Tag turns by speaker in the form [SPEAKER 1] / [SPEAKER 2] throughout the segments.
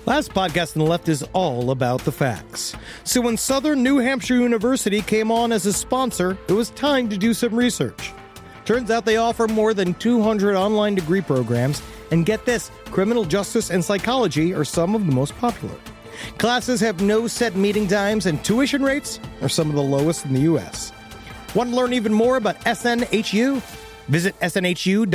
[SPEAKER 1] Last podcast on the left is all about the facts. So when Southern New Hampshire University came on as a sponsor, it was time to do some research. Turns out they offer more than 200 online degree programs, and get this, criminal justice and psychology are some of the most popular. Classes have no set meeting times, and tuition rates are some of the lowest in the U.S. Want to learn even more about SNHU? Visit snhu.edu/last.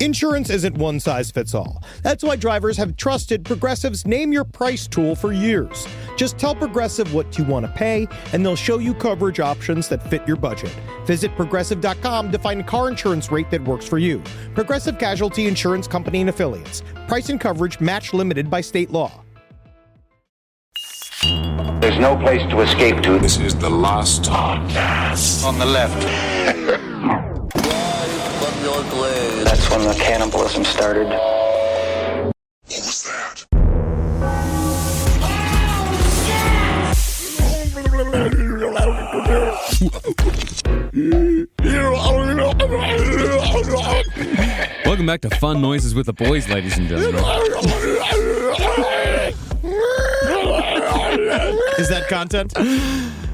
[SPEAKER 1] Insurance isn't one size fits all. That's why drivers have trusted Progressive's Name Your Price tool for years. Just tell Progressive what you want to pay, and they'll show you coverage options that fit your budget. Visit Progressive.com to find a car insurance rate that works for you. Progressive Casualty Insurance Company and Affiliates. Price and coverage match limited by state law.
[SPEAKER 2] There's no place to escape to.
[SPEAKER 3] This is the last podcast.
[SPEAKER 2] On the left. That's when the cannibalism started.
[SPEAKER 3] What was that?
[SPEAKER 4] Welcome back to Fun Noises with the Boys, ladies and gentlemen.
[SPEAKER 1] Is that content?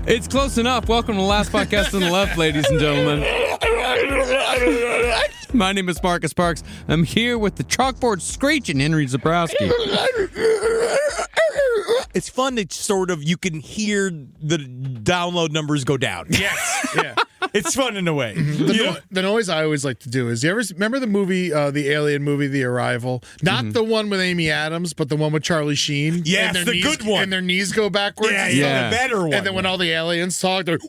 [SPEAKER 4] It's close enough. Welcome to the last podcast on the left, ladies and gentlemen. My name is Marcus Parks. I'm here with the chalkboard screeching Henry Zabrowski.
[SPEAKER 5] It's fun that sort of you can hear the download numbers go down.
[SPEAKER 6] Yes, yeah.
[SPEAKER 5] It's fun in a way.
[SPEAKER 6] The noise I always like to do is, you ever remember the movie, the Alien movie, The Arrival? Not the one with Amy Adams, but the one with Charlie Sheen.
[SPEAKER 5] Yes,
[SPEAKER 6] and
[SPEAKER 5] the good one.
[SPEAKER 6] And their knees go backwards.
[SPEAKER 5] Yeah, the better one.
[SPEAKER 6] And then when all the aliens talk, they're...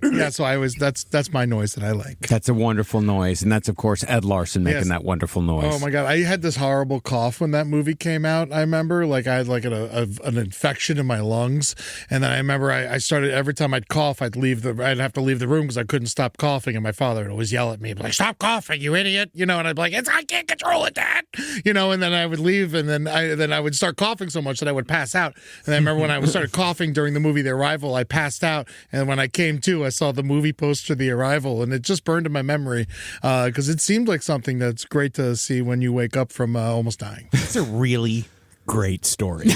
[SPEAKER 6] Yeah, so I always, that's my noise that I like.
[SPEAKER 4] That's a wonderful noise, and that's, of course, Ed Larson making that wonderful noise.
[SPEAKER 6] Oh, my God. I had this horrible cough when that movie came out, I remember. Like, I had like an infection in my lungs, and then I remember I started, every time I'd cough, I'd have to leave the room because I couldn't stop coughing, and my father would always yell at me, like, "Stop coughing, you idiot!" You know, and I'd be like, "I can't control it, Dad." You know, and then I would leave, and then I would start coughing so much that I would pass out. And I remember when I started coughing during the movie The Arrival, I passed out, and when I came to, I saw the movie poster The Arrival, and it just burned in my memory because it seemed like something that's great to see when you wake up from almost dying.
[SPEAKER 5] It's a really great story.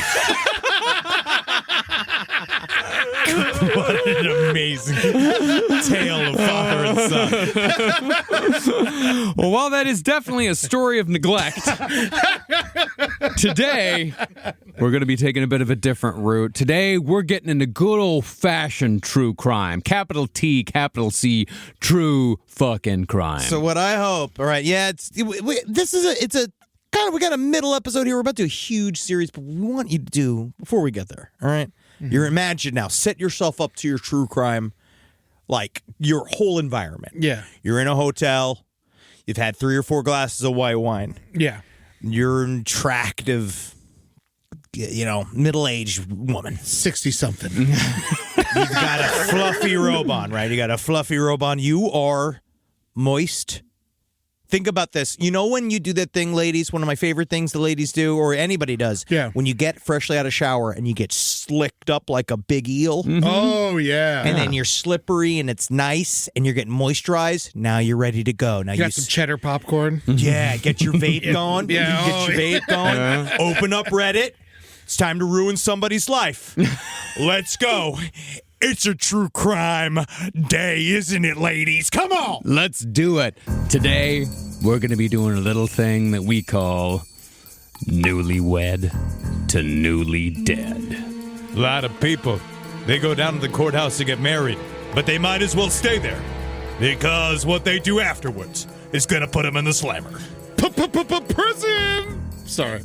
[SPEAKER 5] What an amazing tale of father and son.
[SPEAKER 4] Well, while that is definitely a story of neglect, today we're going to be taking a bit of a different route. Today we're getting into good old-fashioned true crime. Capital T, capital C, true fucking crime.
[SPEAKER 5] So what I hope, all right, yeah, we got a middle episode here. We're about to do a huge series, but we want you to do, before we get there, all right? You're imagine now, set yourself up to your true crime, like your whole environment.
[SPEAKER 6] Yeah.
[SPEAKER 5] You're in a hotel. You've had 3 or 4 glasses of white wine.
[SPEAKER 6] Yeah.
[SPEAKER 5] You're an attractive, middle-aged woman.
[SPEAKER 6] 60-something.
[SPEAKER 5] You've got a fluffy robe on, right? You got a fluffy robe on. You are moist. Think about this. You know when you do that thing, ladies, one of my favorite things the ladies do, or anybody does, when you get freshly out of shower and you get slicked up like a big eel.
[SPEAKER 6] Mm-hmm. Oh, yeah.
[SPEAKER 5] And then you're slippery and it's nice and you're getting moisturized. Now you're ready to go. Now
[SPEAKER 6] you got some cheddar popcorn.
[SPEAKER 5] Yeah, get your vape going.
[SPEAKER 6] Yeah.
[SPEAKER 5] Get your vape going. Open up Reddit. It's time to ruin somebody's life. Let's go. It's a true crime day, isn't it, ladies? Come on!
[SPEAKER 4] Let's do it. Today, we're going to be doing a little thing that we call Newlywed to Newly Dead.
[SPEAKER 7] A lot of people, they go down to the courthouse to get married, but they might as well stay there, because what they do afterwards is going to put them in the slammer.
[SPEAKER 6] Prison! Sorry.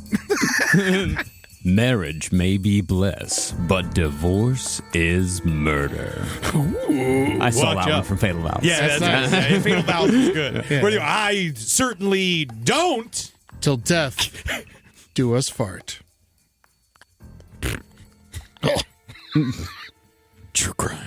[SPEAKER 4] Marriage may be bliss, but divorce is murder.
[SPEAKER 5] Ooh,
[SPEAKER 4] I saw that one from Fatal Vows.
[SPEAKER 5] Yeah, that's nice. Fatal Vows is good. Yeah. I certainly don't.
[SPEAKER 6] Till death do us fart.
[SPEAKER 5] true crime.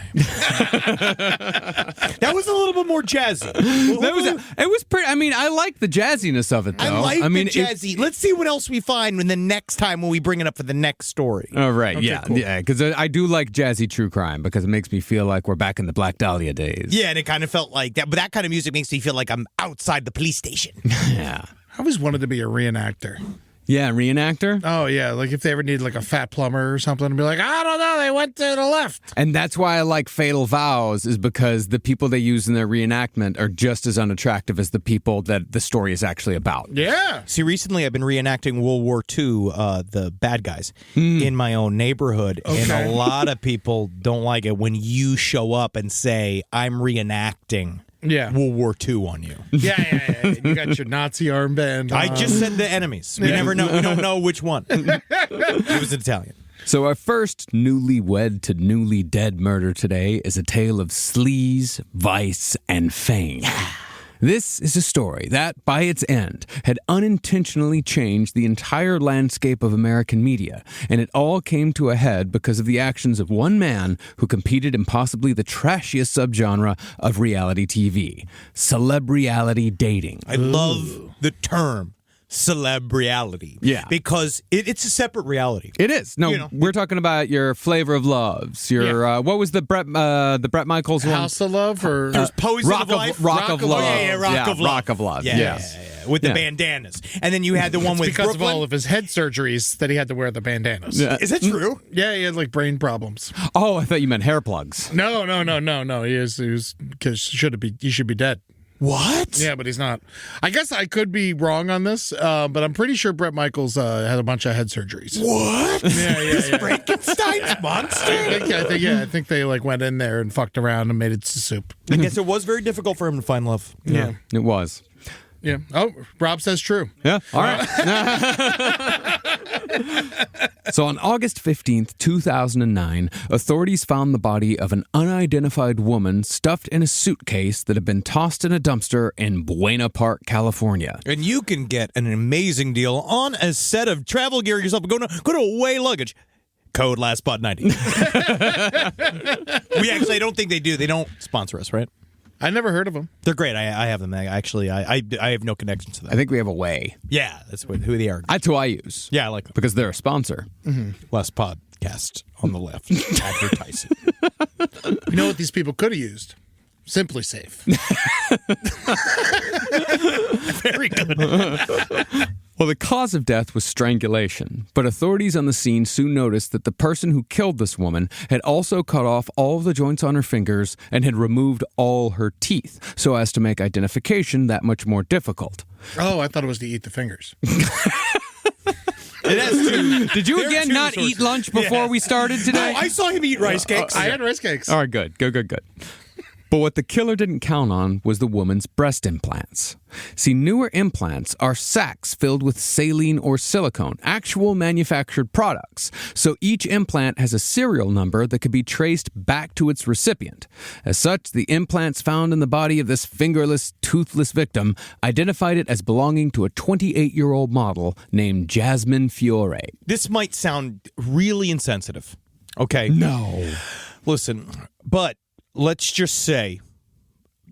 [SPEAKER 5] That was a little bit more jazzy.
[SPEAKER 4] It was pretty. I mean, I like the jazziness of it, though.
[SPEAKER 5] I mean, the jazzy. Let's see what else we find when the next time when we bring it up for the next story.
[SPEAKER 4] Oh, right.
[SPEAKER 5] Okay,
[SPEAKER 4] yeah.
[SPEAKER 5] cool.
[SPEAKER 4] Yeah. Because I do like jazzy true crime because it makes me feel like we're back in the Black Dahlia days.
[SPEAKER 5] Yeah, and it kind of felt like that. But that kind of music makes me feel like I'm outside the police station.
[SPEAKER 4] Yeah.
[SPEAKER 6] I always wanted to be a reenactor.
[SPEAKER 4] Yeah. Reenactor.
[SPEAKER 6] Oh, yeah. Like if they ever need like a fat plumber or something, and be like, I don't know, they went to the left.
[SPEAKER 4] And that's why I like Fatal Vows, is because the people they use in their reenactment are just as unattractive as the people that the story is actually about.
[SPEAKER 6] Yeah.
[SPEAKER 5] See, recently I've been reenacting World War II, the bad guys, in my own neighborhood. And a lot of people don't like it when you show up and say, I'm reenacting World War II on you.
[SPEAKER 6] Yeah. You got your Nazi armband on.
[SPEAKER 5] I just said the enemies. We never know. We don't know which one. It was Italian.
[SPEAKER 4] So our first newlywed to newly dead murder today is a tale of sleaze, vice, and fame. This is a story that, by its end, had unintentionally changed the entire landscape of American media, and it all came to a head because of the actions of one man who competed in possibly the trashiest subgenre of reality TV, celeb-reality dating.
[SPEAKER 5] I love the term celeb-reality.
[SPEAKER 4] Yeah.
[SPEAKER 5] Because it's a separate reality.
[SPEAKER 4] It is. No,
[SPEAKER 5] You know.
[SPEAKER 4] we're talking about your Flavor of Loves. Your what was the Brett Michaels one?
[SPEAKER 6] House of Love or
[SPEAKER 5] There's Poison
[SPEAKER 4] Rock
[SPEAKER 5] of Life.
[SPEAKER 4] Rock of Love.
[SPEAKER 5] Yeah, Rock of Love.
[SPEAKER 4] Rock of Love.
[SPEAKER 5] Yeah,
[SPEAKER 4] Yes.
[SPEAKER 5] yeah. With the
[SPEAKER 4] Yeah.
[SPEAKER 5] bandanas. And then you had the one with
[SPEAKER 6] because
[SPEAKER 5] Brooklyn.
[SPEAKER 6] of all of his head surgeries that he had to wear the bandanas.
[SPEAKER 4] Yeah.
[SPEAKER 5] Is that true?
[SPEAKER 6] Yeah, he had like brain problems.
[SPEAKER 4] Oh, I thought you meant hair plugs.
[SPEAKER 6] No. He was because he should be dead.
[SPEAKER 5] What?
[SPEAKER 6] Yeah, but he's not. I guess I could be wrong on this, but I'm pretty sure Brett Michaels had a bunch of head surgeries.
[SPEAKER 5] What?
[SPEAKER 6] Yeah.
[SPEAKER 5] Frankenstein's monster?
[SPEAKER 6] I think they like went in there and fucked around and made it soup.
[SPEAKER 5] I guess it was very difficult for him to find love.
[SPEAKER 6] Yeah.
[SPEAKER 4] It was.
[SPEAKER 6] Yeah. Oh, Rob says true.
[SPEAKER 4] Yeah. All right. So on August 15th, 2009, authorities found the body of an unidentified woman stuffed in a suitcase that had been tossed in a dumpster in Buena Park, California.
[SPEAKER 5] And you can get an amazing deal on a set of travel gear yourself. Go to Away Luggage. Code LastPod90. I don't think they do. They don't sponsor us, right?
[SPEAKER 6] I never heard of him.
[SPEAKER 5] They're great. I have them. I have no connection to them.
[SPEAKER 4] I think we have a way.
[SPEAKER 5] Yeah, that's who they are.
[SPEAKER 4] That's who I use.
[SPEAKER 5] Yeah, I like them.
[SPEAKER 4] Because they're a sponsor.
[SPEAKER 5] Last podcast on the left. Advertising.
[SPEAKER 6] You know what these people could have used? Simply Safe.
[SPEAKER 5] Very good.
[SPEAKER 4] Well, the cause of death was strangulation, but authorities on the scene soon noticed that the person who killed this woman had also cut off all of the joints on her fingers and had removed all her teeth, so as to make identification that much more difficult.
[SPEAKER 6] Oh, I thought it was to eat the fingers.
[SPEAKER 5] It has two.
[SPEAKER 4] Did you
[SPEAKER 5] There are
[SPEAKER 4] again
[SPEAKER 5] two
[SPEAKER 4] not
[SPEAKER 5] sources.
[SPEAKER 4] eat lunch before we started today?
[SPEAKER 5] I saw him eat rice cakes.
[SPEAKER 6] I had rice cakes.
[SPEAKER 4] All right, good. But what the killer didn't count on was the woman's breast implants. See, newer implants are sacs filled with saline or silicone, actual manufactured products. So each implant has a serial number that could be traced back to its recipient. As such, the implants found in the body of this fingerless, toothless victim identified it as belonging to a 28-year-old model named Jasmine Fiore.
[SPEAKER 5] This might sound really insensitive. Okay.
[SPEAKER 4] No.
[SPEAKER 5] Listen, but let's just say,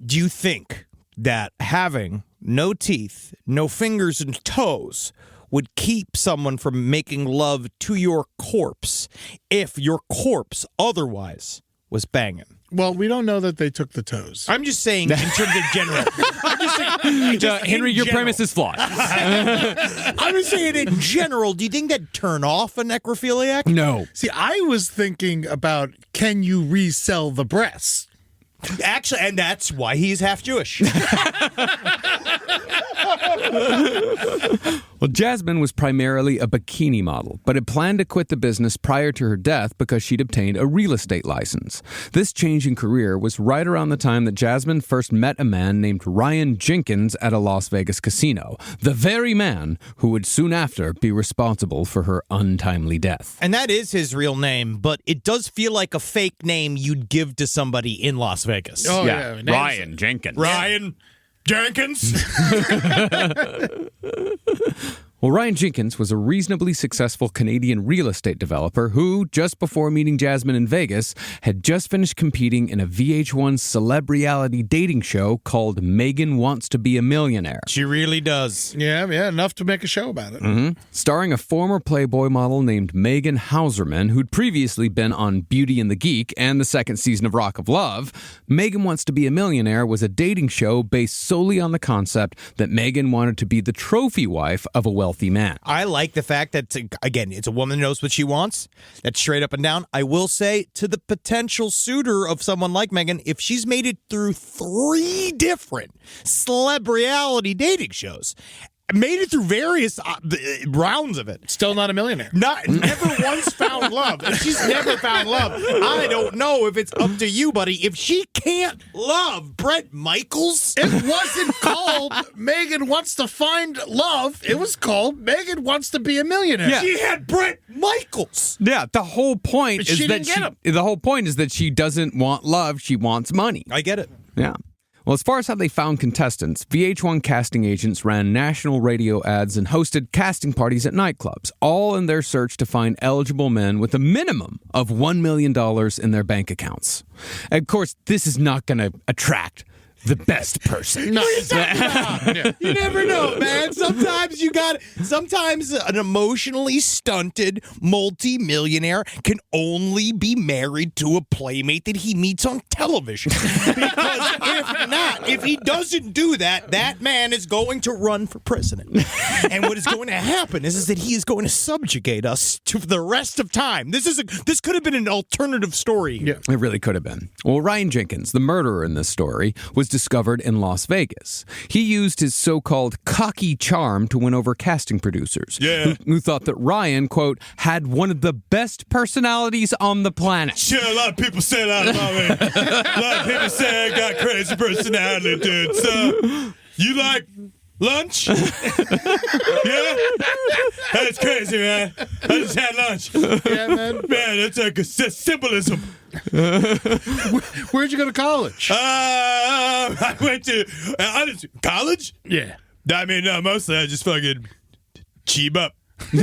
[SPEAKER 5] do you think that having no teeth, no fingers and toes would keep someone from making love to your corpse if your corpse otherwise was banging?
[SPEAKER 6] Well, we don't know that they took the toes.
[SPEAKER 5] I'm just saying in terms of general. I'm just saying,
[SPEAKER 4] Henry, your premise is flawed.
[SPEAKER 5] I'm just saying in general, do you think that'd turn off a necrophiliac?
[SPEAKER 4] No.
[SPEAKER 6] See, I was thinking about, can you resell the breasts?
[SPEAKER 5] Actually, and that's why he's half Jewish.
[SPEAKER 4] Well, Jasmine was primarily a bikini model, but had planned to quit the business prior to her death because she'd obtained a real estate license. This change in career was right around the time that Jasmine first met a man named Ryan Jenkins at a Las Vegas casino, the very man who would soon after be responsible for her untimely death.
[SPEAKER 5] And that is his real name, but it does feel like a fake name you'd give to somebody in Las Vegas.
[SPEAKER 6] Oh, yeah. Names-
[SPEAKER 4] Ryan Jenkins.
[SPEAKER 5] Ryan Jenkins.
[SPEAKER 4] Well, Ryan Jenkins was a reasonably successful Canadian real estate developer who, just before meeting Jasmine in Vegas, had just finished competing in a VH1 celeb-reality dating show called Megan Wants to Be a Millionaire.
[SPEAKER 5] She really does.
[SPEAKER 6] Yeah, enough to make a show about it.
[SPEAKER 4] Mm-hmm. Starring a former Playboy model named Megan Hauserman, who'd previously been on Beauty and the Geek and the second season of Rock of Love. Megan Wants to Be a Millionaire was a dating show based solely on the concept that Megan wanted to be the trophy wife of a wealthy man.
[SPEAKER 5] I like the fact that, again, it's a woman who knows what she wants. That's straight up and down. I will say to the potential suitor of someone like Megan, if she's made it through 3 different celeb-reality dating shows, made it through various rounds of it.
[SPEAKER 6] Still not a millionaire.
[SPEAKER 5] Never once found love. If she's never found love, I don't know if it's up to you, buddy. If she can't love Bret Michaels,
[SPEAKER 6] It wasn't called Megan Wants to Find Love. It was called Megan Wants to Be a Millionaire.
[SPEAKER 4] Yeah.
[SPEAKER 5] she had Bret Michaels.
[SPEAKER 4] Yeah, the whole point
[SPEAKER 6] But
[SPEAKER 4] is
[SPEAKER 6] she
[SPEAKER 4] that
[SPEAKER 6] didn't get him.
[SPEAKER 4] the whole point is that she doesn't want love, she wants money.
[SPEAKER 5] I get it.
[SPEAKER 4] Yeah. Well, as far as how they found contestants, VH1 casting agents ran national radio ads and hosted casting parties at nightclubs, all in their search to find eligible men with a minimum of $1 million in their bank accounts. And of course, this is not going to attract the best person.
[SPEAKER 6] No.
[SPEAKER 5] You never know, man. Sometimes an emotionally stunted multi-millionaire can only be married to a playmate that he meets on television. Because if he doesn't do that, that man is going to run for president. And what is going to happen is that he is going to subjugate us to the rest of time. This could have been an alternative story.
[SPEAKER 6] Yeah.
[SPEAKER 4] It really could have been. Well, Ryan Jenkins, the murderer in this story, was discovered in Las Vegas. He used his so-called cocky charm to win over casting producers who thought that Ryan, quote, had one of the best personalities on the planet.
[SPEAKER 7] Sure, a lot of people say that about me. A lot of people say I got crazy personality, dude. So, you like lunch? Yeah? That's crazy, man. I just had lunch.
[SPEAKER 6] Yeah, man.
[SPEAKER 7] Man, that's like a symbolism.
[SPEAKER 6] Where'd you go to college?
[SPEAKER 7] I went to college.
[SPEAKER 6] Yeah.
[SPEAKER 7] I mean, no, mostly I just fucking cheap up. I'm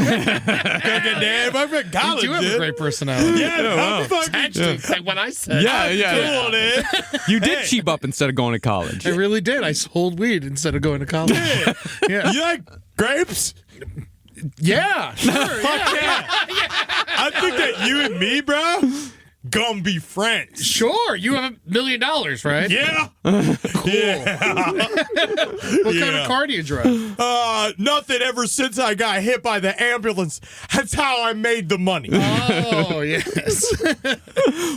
[SPEAKER 7] college,
[SPEAKER 6] You do have
[SPEAKER 7] dude.
[SPEAKER 6] a great personality.
[SPEAKER 7] Yeah, I'm fucking
[SPEAKER 6] Actually, like what I said.
[SPEAKER 7] cool, dude.
[SPEAKER 4] You did cheap up instead of going to college.
[SPEAKER 6] I really did. I sold weed instead of going to college. Yeah.
[SPEAKER 7] You like grapes?
[SPEAKER 6] Yeah. Sure. Yeah.
[SPEAKER 7] I think that you and me, bro, gonna be friends.
[SPEAKER 6] Sure. You have $1 million, right?
[SPEAKER 7] Yeah.
[SPEAKER 6] Cool.
[SPEAKER 7] Yeah.
[SPEAKER 6] What kind of car do you drive?
[SPEAKER 7] Nothing ever since I got hit by the ambulance. That's how I made the money.
[SPEAKER 6] Oh, yes.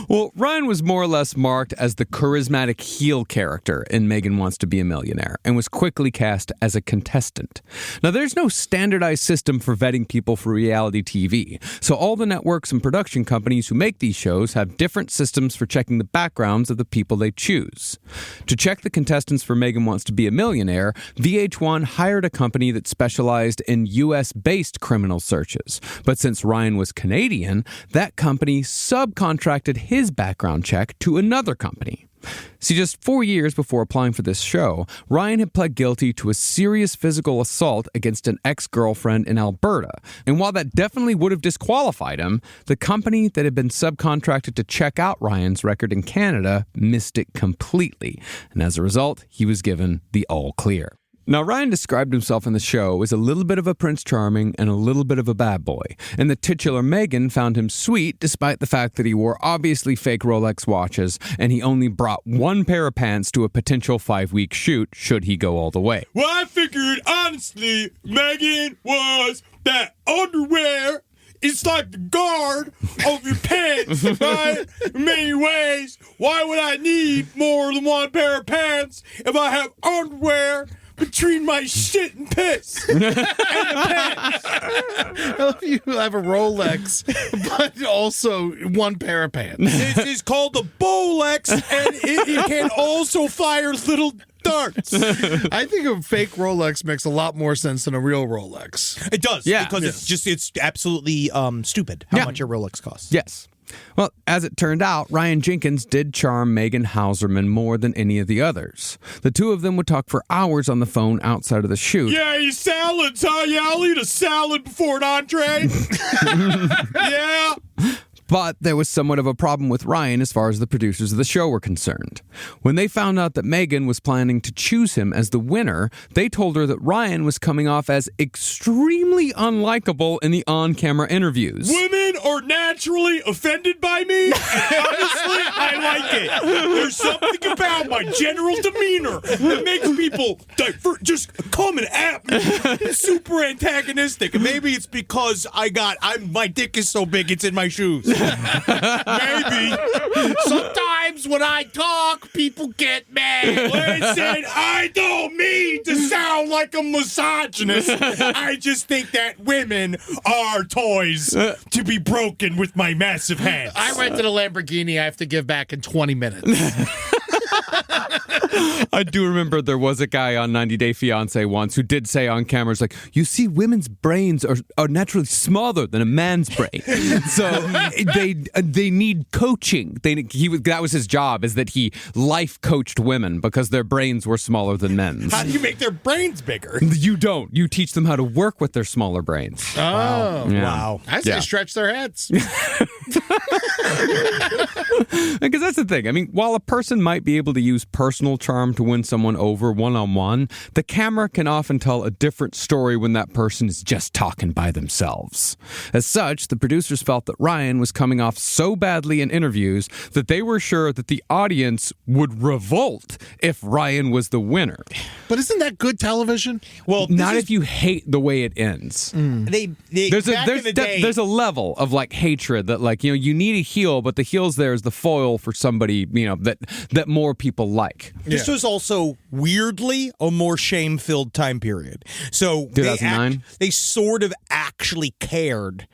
[SPEAKER 4] Well, Ryan was more or less marked as the charismatic heel character in Megan Wants to Be a Millionaire and was quickly cast as a contestant. Now, there's no standardized system for vetting people for reality TV, so all the networks and production companies who make these shows have different systems for checking the backgrounds of the people they choose. To check the contestants for Megan Wants to Be a Millionaire, VH1 hired a company that specialized in U.S.-based criminal searches. But since Ryan was Canadian, that company subcontracted his background check to another company. See, just 4 years before applying for this show, Ryan had pled guilty to a serious physical assault against an ex-girlfriend in Alberta. And while that definitely would have disqualified him, the company that had been subcontracted to check out Ryan's record in Canada missed it completely. And as a result, he was given the all clear. Now, Ryan described himself in the show as a little bit of a Prince Charming and a little bit of a bad boy, and the titular Megan found him sweet despite the fact that he wore obviously fake Rolex watches and he only brought one pair of pants to a potential 5-week shoot should he go all the way.
[SPEAKER 7] Well, I figured, honestly, Megan was that underwear. It's like the guard of your pants, right? In many ways. Why would I need more than one pair of pants if I have underwear between my shit and piss and the pants?
[SPEAKER 6] I love you have a Rolex, but also one pair of pants.
[SPEAKER 5] This is called the Bolex, and it can also fire little darts.
[SPEAKER 6] I think a fake Rolex makes a lot more sense than a real Rolex.
[SPEAKER 5] It does,
[SPEAKER 4] Yeah.
[SPEAKER 5] because it's absolutely stupid how much a Rolex costs.
[SPEAKER 4] Yes. Well, as it turned out, Ryan Jenkins did charm Megan Hauserman more than any of the others. The two of them would talk for hours on the phone outside of the shoot.
[SPEAKER 7] Yeah, you salads, huh? Yeah, I'll eat a salad before an entree. Yeah.
[SPEAKER 4] But there was somewhat of a problem with Ryan as far as the producers of the show were concerned. When they found out that Megan was planning to choose him as the winner, they told her that Ryan was coming off as extremely unlikable in the on-camera interviews.
[SPEAKER 7] Women are naturally offended by me. Honestly, I like it. There's something about my general demeanor that makes people just coming at me super antagonistic. And maybe it's because my dick is so big it's in my shoes. Maybe.
[SPEAKER 6] Sometimes when I talk, people get mad.
[SPEAKER 7] Listen, I don't mean to sound like a misogynist. I just think that women are toys to be broken with my massive hands.
[SPEAKER 6] I rented a Lamborghini I have to give back in 20 minutes.
[SPEAKER 4] I do remember there was a guy on 90 Day Fiancé once who did say on camera, like, you see, women's brains are naturally smaller than a man's brain. So they need coaching. That was his job, is that he life coached women because their brains were smaller than men's.
[SPEAKER 7] How do you make their brains bigger?
[SPEAKER 4] You don't. You teach them how to work with their smaller brains.
[SPEAKER 6] Oh,
[SPEAKER 4] Yeah.
[SPEAKER 5] Wow.
[SPEAKER 6] I say stretch their heads.
[SPEAKER 4] Because that's the thing. I mean, while a person might be able to use personal charm to win someone over one-on-one, the camera can often tell a different story when that person is just talking by themselves. As such, the producers felt that Ryan was coming off so badly in interviews that they were sure that the audience would revolt if Ryan was the winner.
[SPEAKER 6] But isn't that good television?
[SPEAKER 5] Well,
[SPEAKER 4] Not if you hate the way it ends. There's a level of like hatred that, like, you need a heel, but the heel's there as the foil for somebody, that more people like.
[SPEAKER 5] This was also weirdly a more shame-filled time period. So
[SPEAKER 4] 2009?
[SPEAKER 5] They sort of actually cared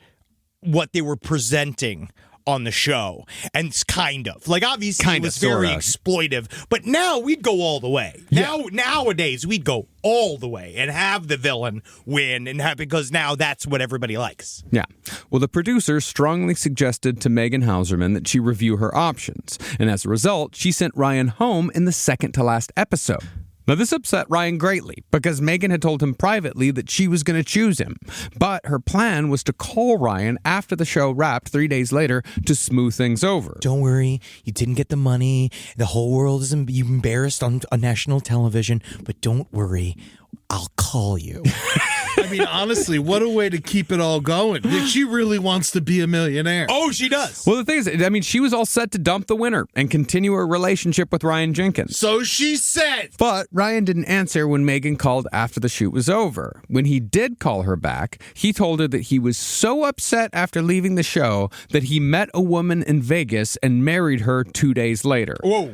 [SPEAKER 5] what they were presenting on the show, and it's kind of like, obviously it was very exploitive, but now we'd go all the way. Nowadays we'd go all the way and have the villain win, because now that's what everybody likes.
[SPEAKER 4] Yeah. Well, the producers strongly suggested to Megan Hauserman that she review her options, and as a result, she sent Ryan home in the second to last episode. Now, this upset Ryan greatly because Megan had told him privately that she was going to choose him. But her plan was to call Ryan after the show wrapped 3 days later to smooth things over.
[SPEAKER 5] Don't worry, you didn't get the money. The whole world is embarrassed on national television, but don't worry, I'll call you.
[SPEAKER 6] I mean, honestly, what a way to keep it all going. She really wants to be a millionaire.
[SPEAKER 5] Oh, she does.
[SPEAKER 4] Well, the thing is, I mean, she was all set to dump the winner and continue her relationship with Ryan Jenkins.
[SPEAKER 6] So she said.
[SPEAKER 4] But Ryan didn't answer when Megan called after the shoot was over. When he did call her back, he told her that he was so upset after leaving the show that he met a woman in Vegas and married her 2 days later.
[SPEAKER 5] Whoa.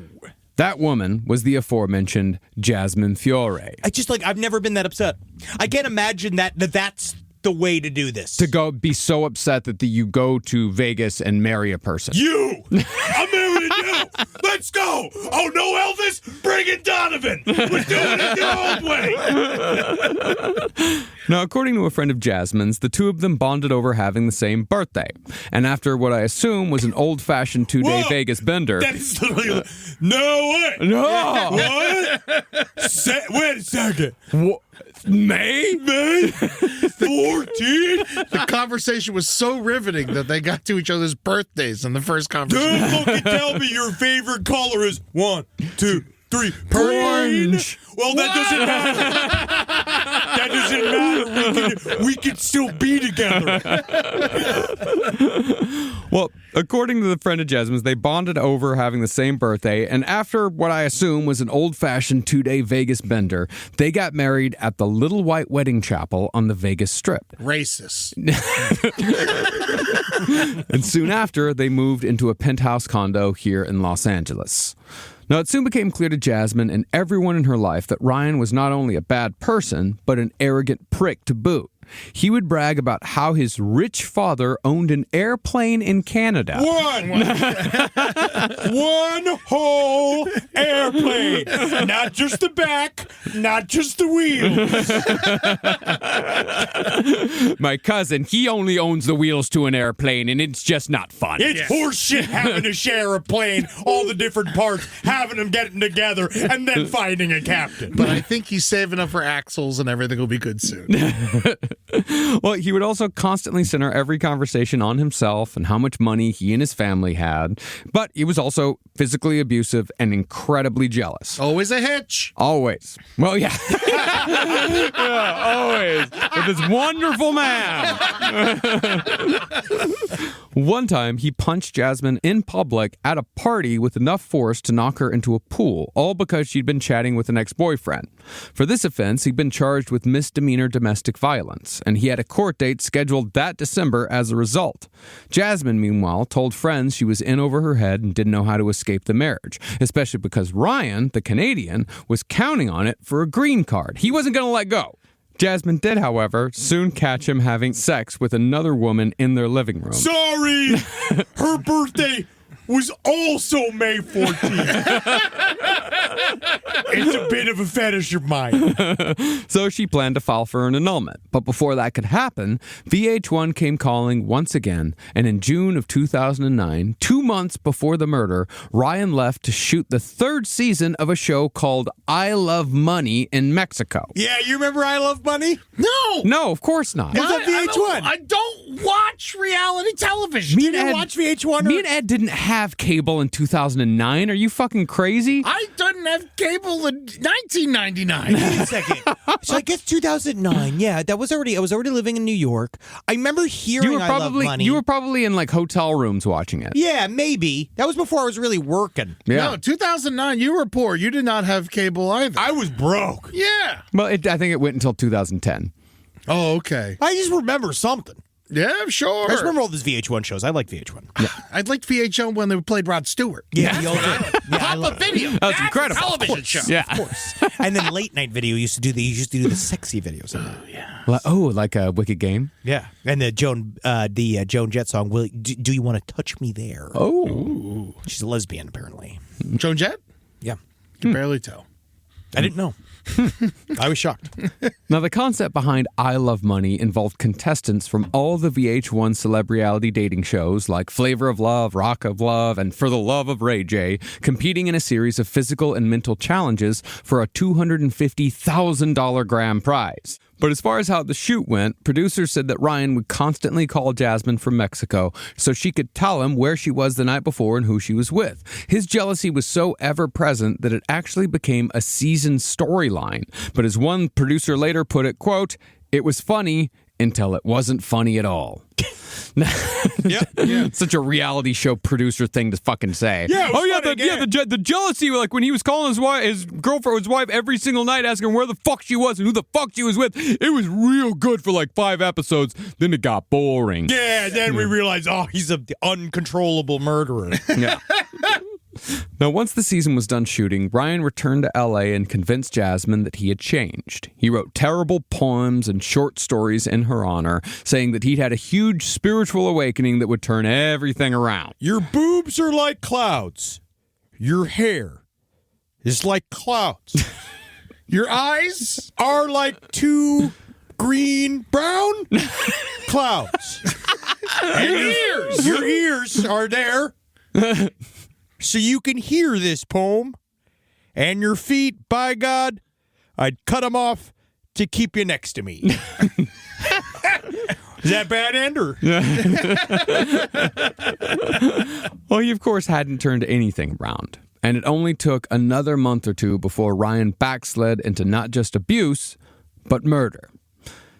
[SPEAKER 4] That woman was the aforementioned Jasmine Fiore.
[SPEAKER 5] I've never been that upset. I can't imagine that's the way to do this.
[SPEAKER 4] To go be so upset that you go to Vegas and marry a person.
[SPEAKER 7] You! I'm marrying you! Let's go! Oh, no, Elvis? Bring in Donovan! We're doing it the old way!
[SPEAKER 4] Now, according to a friend of Jasmine's, the two of them bonded over having the same birthday. And after what I assume was an old-fashioned 2-day
[SPEAKER 7] Whoa!
[SPEAKER 4] Vegas bender...
[SPEAKER 7] That is literally... No way!
[SPEAKER 4] No!
[SPEAKER 7] What? Wait a second.
[SPEAKER 4] May?
[SPEAKER 7] 14?
[SPEAKER 6] The conversation was so riveting that they got to each other's birthdays in the first conversation.
[SPEAKER 7] Don't fucking tell me your favorite color is 1, 2, 3.
[SPEAKER 4] Orange.
[SPEAKER 7] Well, that doesn't matter. That doesn't matter. We can still be together.
[SPEAKER 4] Well, according to the friend of Jasmine's, they bonded over having the same birthday, and after what I assume was an old-fashioned 2-day Vegas bender, they got married at the Little White Wedding Chapel on the Vegas Strip.
[SPEAKER 6] Racist.
[SPEAKER 4] And soon after, they moved into a penthouse condo here in Los Angeles. Now, it soon became clear to Jasmine and everyone in her life that Ryan was not only a bad person, but an arrogant prick to boot. He would brag about how his rich father owned an airplane in Canada.
[SPEAKER 7] One whole airplane. Not just the back, not just the wheels.
[SPEAKER 4] My cousin, he only owns the wheels to an airplane, and it's just not fun.
[SPEAKER 7] It's horseshit having to share a plane, all the different parts, having them getting together, and then finding a captain.
[SPEAKER 6] But I think he's saving up for axles and everything will be good soon.
[SPEAKER 4] Well, he would also constantly center every conversation on himself and how much money he and his family had. But he was also physically abusive and incredibly jealous.
[SPEAKER 6] Always a hitch.
[SPEAKER 4] Always. Well, yeah. Yeah, always. With this wonderful man. One time, he punched Jasmine in public at a party with enough force to knock her into a pool, all because she'd been chatting with an ex-boyfriend. For this offense, he'd been charged with misdemeanor domestic violence, and he had a court date scheduled that December as a result. Jasmine, meanwhile, told friends she was in over her head and didn't know how to escape the marriage, especially because Ryan, the Canadian, was counting on it for a green card. He wasn't going to let go. Jasmine did, however, soon catch him having sex with another woman in their living room.
[SPEAKER 7] Sorry, her birthday was also May 14th. It's a bit of a fetish of mine.
[SPEAKER 4] So she planned to file for an annulment. But before that could happen, VH1 came calling once again, and in June of 2009, 2 months before the murder, Ryan left to shoot the third season of a show called I Love Money in Mexico.
[SPEAKER 7] Yeah, you remember I Love Money?
[SPEAKER 6] No.
[SPEAKER 4] No, of course not.
[SPEAKER 7] It was on VH1.
[SPEAKER 6] I don't watch reality television.
[SPEAKER 7] You didn't watch VH1?
[SPEAKER 4] Me and Ed didn't have cable in 2009. Are you fucking crazy?
[SPEAKER 6] I didn't have cable in 1999.
[SPEAKER 5] Wait a second. So I guess 2009. Yeah, I was already living in New York. I remember hearing I Love Money.
[SPEAKER 4] You were probably in like hotel rooms watching it.
[SPEAKER 5] Yeah, maybe. That was before I was really working.
[SPEAKER 4] Yeah.
[SPEAKER 6] No, 2009, you were poor. You did not have cable either.
[SPEAKER 7] I was broke.
[SPEAKER 6] Yeah.
[SPEAKER 4] Well, I think it went until 2010.
[SPEAKER 6] Oh, okay.
[SPEAKER 5] I just remember something.
[SPEAKER 6] Yeah, sure.
[SPEAKER 5] I just remember all these VH1 shows. I like VH1.
[SPEAKER 6] Yeah. I liked VH1 when they played Rod Stewart.
[SPEAKER 5] Yeah, the old I
[SPEAKER 6] Pop a video.
[SPEAKER 4] That was incredible.
[SPEAKER 6] Television show.
[SPEAKER 4] Yeah.
[SPEAKER 5] Of course. And then late night video used to do the sexy videos. Oh yeah.
[SPEAKER 4] Like a Wicked Game?
[SPEAKER 5] Yeah. And the Joan Jett song, do you want to touch me there?
[SPEAKER 4] Oh.
[SPEAKER 5] She's a lesbian apparently.
[SPEAKER 6] Joan Jett?
[SPEAKER 5] Yeah.
[SPEAKER 6] You can barely tell.
[SPEAKER 5] I didn't know. I was shocked.
[SPEAKER 4] Now, the concept behind I Love Money involved contestants from all the VH1 celeb-reality dating shows like Flavor of Love, Rock of Love, and For the Love of Ray J, competing in a series of physical and mental challenges for a $250,000 grand prize. But as far as how the shoot went, producers said that Ryan would constantly call Jasmine from Mexico so she could tell him where she was the night before and who she was with. His jealousy was so ever-present that it actually became a season storyline. But as one producer later put it, quote, "It was funny until it wasn't funny at all." Yeah. Such a reality show producer thing to fucking say.
[SPEAKER 7] Yeah,
[SPEAKER 4] the jealousy, like when he was calling his girlfriend, his wife, every single night, asking where the fuck she was and who the fuck she was with. It was real good for like 5 episodes. Then it got boring.
[SPEAKER 7] Yeah, then we realized, he's an uncontrollable murderer.
[SPEAKER 4] Yeah. Now, once the season was done shooting, Ryan returned to LA and convinced Jasmine that he had changed. He wrote terrible poems and short stories in her honor, saying that he'd had a huge spiritual awakening that would turn everything around.
[SPEAKER 7] Your boobs are like clouds. Your hair is like clouds. Your eyes are like 2 brown clouds. And your ears are there. So you can hear this poem, and your feet, by God, I'd cut them off to keep you next to me. Is that bad, Ender?
[SPEAKER 4] Well, he, of course, hadn't turned anything around. And it only took another month or two before Ryan backslid into not just abuse, but murder.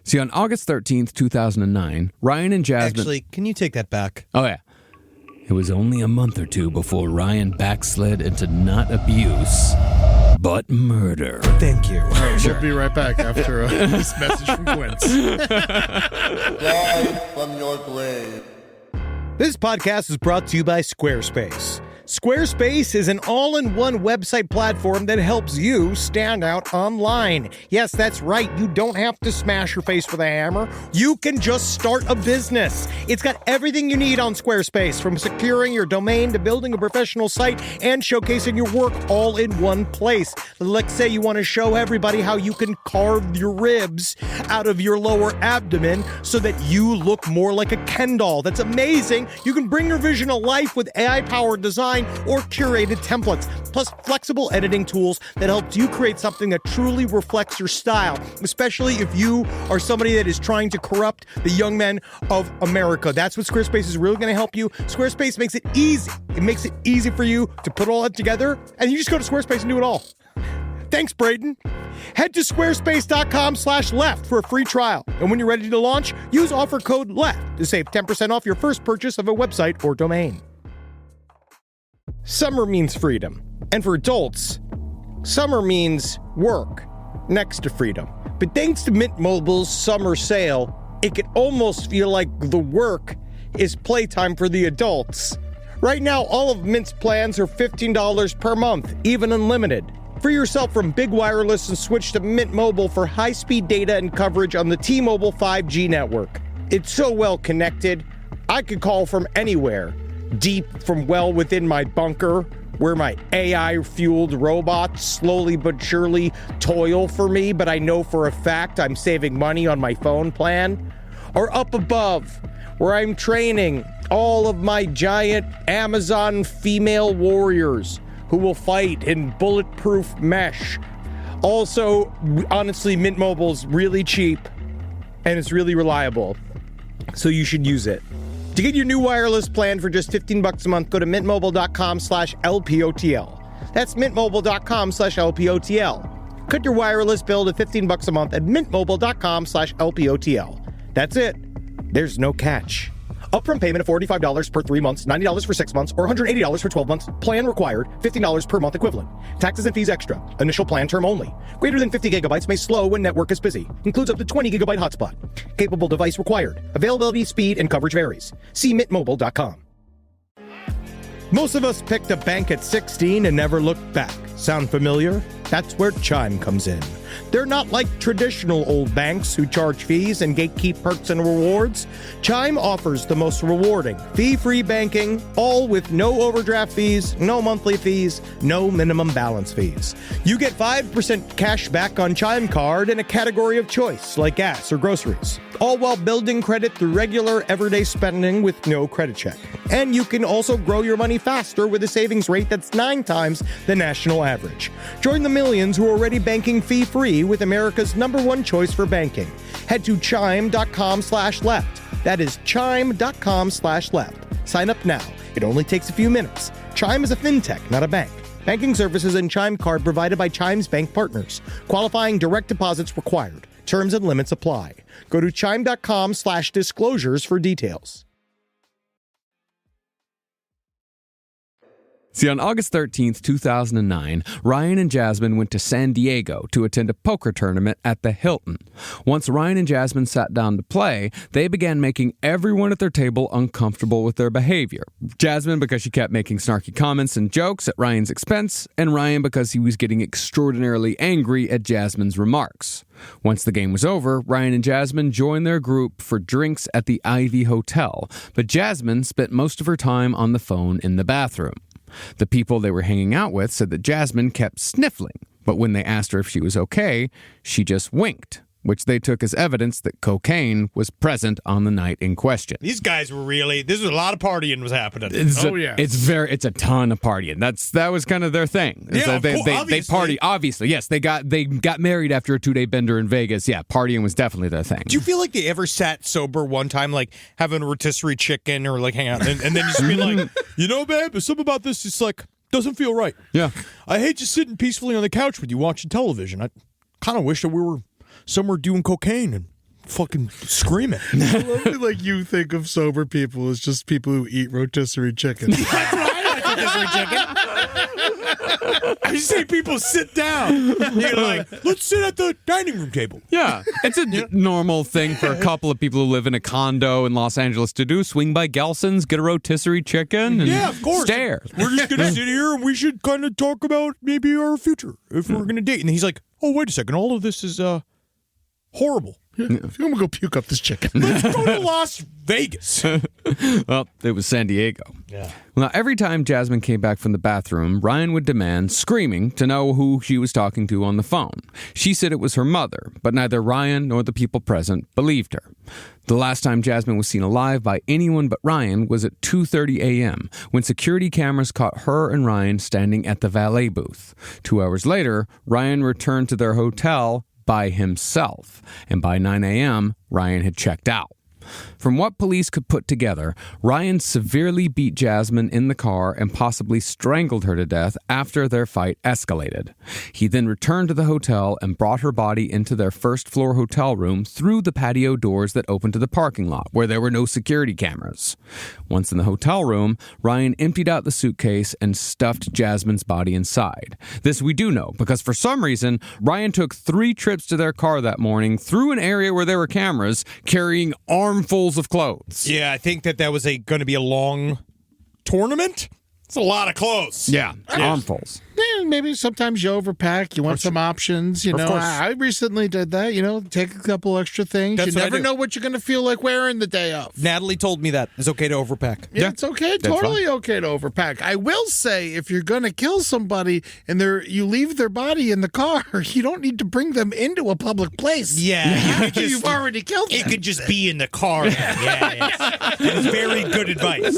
[SPEAKER 4] See, on August 13th, 2009, Ryan and Jasmine...
[SPEAKER 5] Actually, can you take that back?
[SPEAKER 4] Oh, yeah. It was only a month or two before Ryan backslid into not abuse, but murder.
[SPEAKER 5] Thank you.
[SPEAKER 6] We'll be right back after this message from Quince.
[SPEAKER 3] Rise from your grave.
[SPEAKER 1] This podcast is brought to you by Squarespace. Squarespace is an all-in-one website platform that helps you stand out online. Yes, that's right. You don't have to smash your face with a hammer. You can just start a business. It's got everything you need on Squarespace, from securing your domain to building a professional site and showcasing your work all in one place. Let's say you want to show everybody how you can carve your ribs out of your lower abdomen so that you look more like a Ken doll. That's amazing. You can bring your vision to life with AI-powered design or curated templates, plus flexible editing tools that helps you create something that truly reflects your style, especially if you are somebody that is trying to corrupt the young men of America. That's what Squarespace is really going to help you. Squarespace makes it easy. It makes it easy for you to put all that together, and you just go to Squarespace and do it all. Thanks, Braden. Head to squarespace.com/left for a free trial. And when you're ready to launch, use offer code LEFT to save 10% off your first purchase of a website or domain. Summer means freedom. And for adults, summer means work next to freedom. But thanks to Mint Mobile's summer sale, it can almost feel like the work is playtime for the adults. Right now, all of Mint's plans are $15 per month, even unlimited. Free yourself from big wireless and switch to Mint Mobile for high-speed data and coverage on the T-Mobile 5G network. It's so well connected, I could call from anywhere. Deep from well within my bunker, where my AI-fueled robots slowly but surely toil for me, but I know for a fact I'm saving money on my phone plan. Or up above, where I'm training all of my giant Amazon female warriors who will fight in bulletproof mesh. Also, honestly, Mint Mobile's really cheap and it's really reliable, so you should use it. To get your new wireless plan for just $15 a month, go to mintmobile.com/LPOTL. That's mintmobile.com/LPOTL. Cut your wireless bill to $15 a month at mintmobile.com/LPOTL. That's it. There's no catch. Upfront payment of $45 per 3 months, $90 for 6 months, or $180 for 12 months. Plan required, $15 per month equivalent. Taxes and fees extra. Initial plan term only. Greater than 50 gigabytes may slow when network is busy. Includes up to 20 gigabyte hotspot. Capable device required. Availability, speed, and coverage varies. See mintmobile.com. Most of us picked a bank at 16 and never looked back. Sound familiar? That's where Chime comes in. They're not like traditional old banks who charge fees and gatekeep perks and rewards. Chime offers the most rewarding, fee-free banking, all with no overdraft fees, no monthly fees, no minimum balance fees. You get 5% cash back on Chime Card in a category of choice, like gas or groceries, all while building credit through regular, everyday spending with no credit check. And you can also grow your money faster with a savings rate that's 9 times the national average. Join the millions who are already banking fee-free with America's #1 choice for banking. Head to chime.com/left. That is chime.com/left. Sign up now. It only takes a few minutes. Chime is a fintech, not a bank. Banking services and Chime Card provided by Chime's bank partners. Qualifying direct deposits required. Terms and limits apply. Go to chime.com/disclosures for details.
[SPEAKER 4] See, on August 13th, 2009, Ryan and Jasmine went to San Diego to attend a poker tournament at the Hilton. Once Ryan and Jasmine sat down to play, they began making everyone at their table uncomfortable with their behavior. Jasmine because she kept making snarky comments and jokes at Ryan's expense, and Ryan because he was getting extraordinarily angry at Jasmine's remarks. Once the game was over, Ryan and Jasmine joined their group for drinks at the Ivy Hotel, but Jasmine spent most of her time on the phone in the bathroom. The people they were hanging out with said that Jasmine kept sniffling, but when they asked her if she was okay, she just winked, which they took as evidence that cocaine was present on the night in question.
[SPEAKER 5] These guys were really, this was a lot of partying was happening.
[SPEAKER 4] It's a ton of partying. That was kind of their thing.
[SPEAKER 5] Yeah,
[SPEAKER 4] they party. Obviously, yes. They got married after a 2-day bender in Vegas. Yeah, partying was definitely their thing.
[SPEAKER 5] Do you feel like they ever sat sober one time, like having a rotisserie chicken or like hang out, and then just be like, you know, babe, there's something about this. It's like doesn't feel right.
[SPEAKER 4] Yeah,
[SPEAKER 5] I hate just sitting peacefully on the couch with you watching television. I kind of wish that we were somewhere doing cocaine and fucking screaming.
[SPEAKER 6] I love it, like you think of sober people as just people who eat rotisserie chicken.
[SPEAKER 5] I like rotisserie chicken.
[SPEAKER 7] I say people sit down. You're like, let's sit at the dining room table.
[SPEAKER 4] Yeah, it's a normal thing for a couple of people who live in a condo in Los Angeles to do. Swing by Gelson's, get a rotisserie chicken, and
[SPEAKER 7] Yeah, of course.
[SPEAKER 4] stare.
[SPEAKER 7] We're just going to sit here and we should kind of talk about maybe our future if we're going to date. And he's like, oh, wait a second. All of this is horrible.
[SPEAKER 6] I'm gonna go puke up this chicken.
[SPEAKER 7] Let's go to Las Vegas.
[SPEAKER 4] Well, it was San Diego.
[SPEAKER 7] Yeah.
[SPEAKER 4] Now, every time Jasmine came back from the bathroom, Ryan would demand, screaming, to know who she was talking to on the phone. She said it was her mother, but neither Ryan nor the people present believed her. The last time Jasmine was seen alive by anyone but Ryan was at 2:30 a.m., when security cameras caught her and Ryan standing at the valet booth. 2 hours later, Ryan returned to their hotel by himself, and by 9 a.m., Ryan had checked out. From what police could put together, Ryan severely beat Jasmine in the car and possibly strangled her to death after their fight escalated. He then returned to the hotel and brought her body into their first-floor hotel room through the patio doors that opened to the parking lot, where there were no security cameras. Once in the hotel room, Ryan emptied out the suitcase and stuffed Jasmine's body inside. This we do know, because for some reason, Ryan took 3 trips to their car that morning through an area where there were cameras, carrying armfuls of clothes.
[SPEAKER 5] Yeah, I think that was going to be a long tournament.
[SPEAKER 7] It's a lot of clothes.
[SPEAKER 4] Yeah, armfuls.
[SPEAKER 6] Yeah, maybe sometimes you overpack. You want some options. You know,
[SPEAKER 5] course.
[SPEAKER 6] I recently did that. You know, take a couple extra things.
[SPEAKER 5] That's
[SPEAKER 6] you
[SPEAKER 5] what I
[SPEAKER 6] never
[SPEAKER 5] do.
[SPEAKER 6] know what you're going to feel like wearing the day of.
[SPEAKER 5] Natalie told me that it's okay to overpack.
[SPEAKER 6] Yeah, it's okay.
[SPEAKER 4] That's
[SPEAKER 6] Totally okay to overpack. I will say, if you're going to kill somebody and you leave their body in the car, you don't need to bring them into a public place.
[SPEAKER 5] Yeah,
[SPEAKER 6] After you've already killed them.
[SPEAKER 5] it could just be in the car. It's very good advice.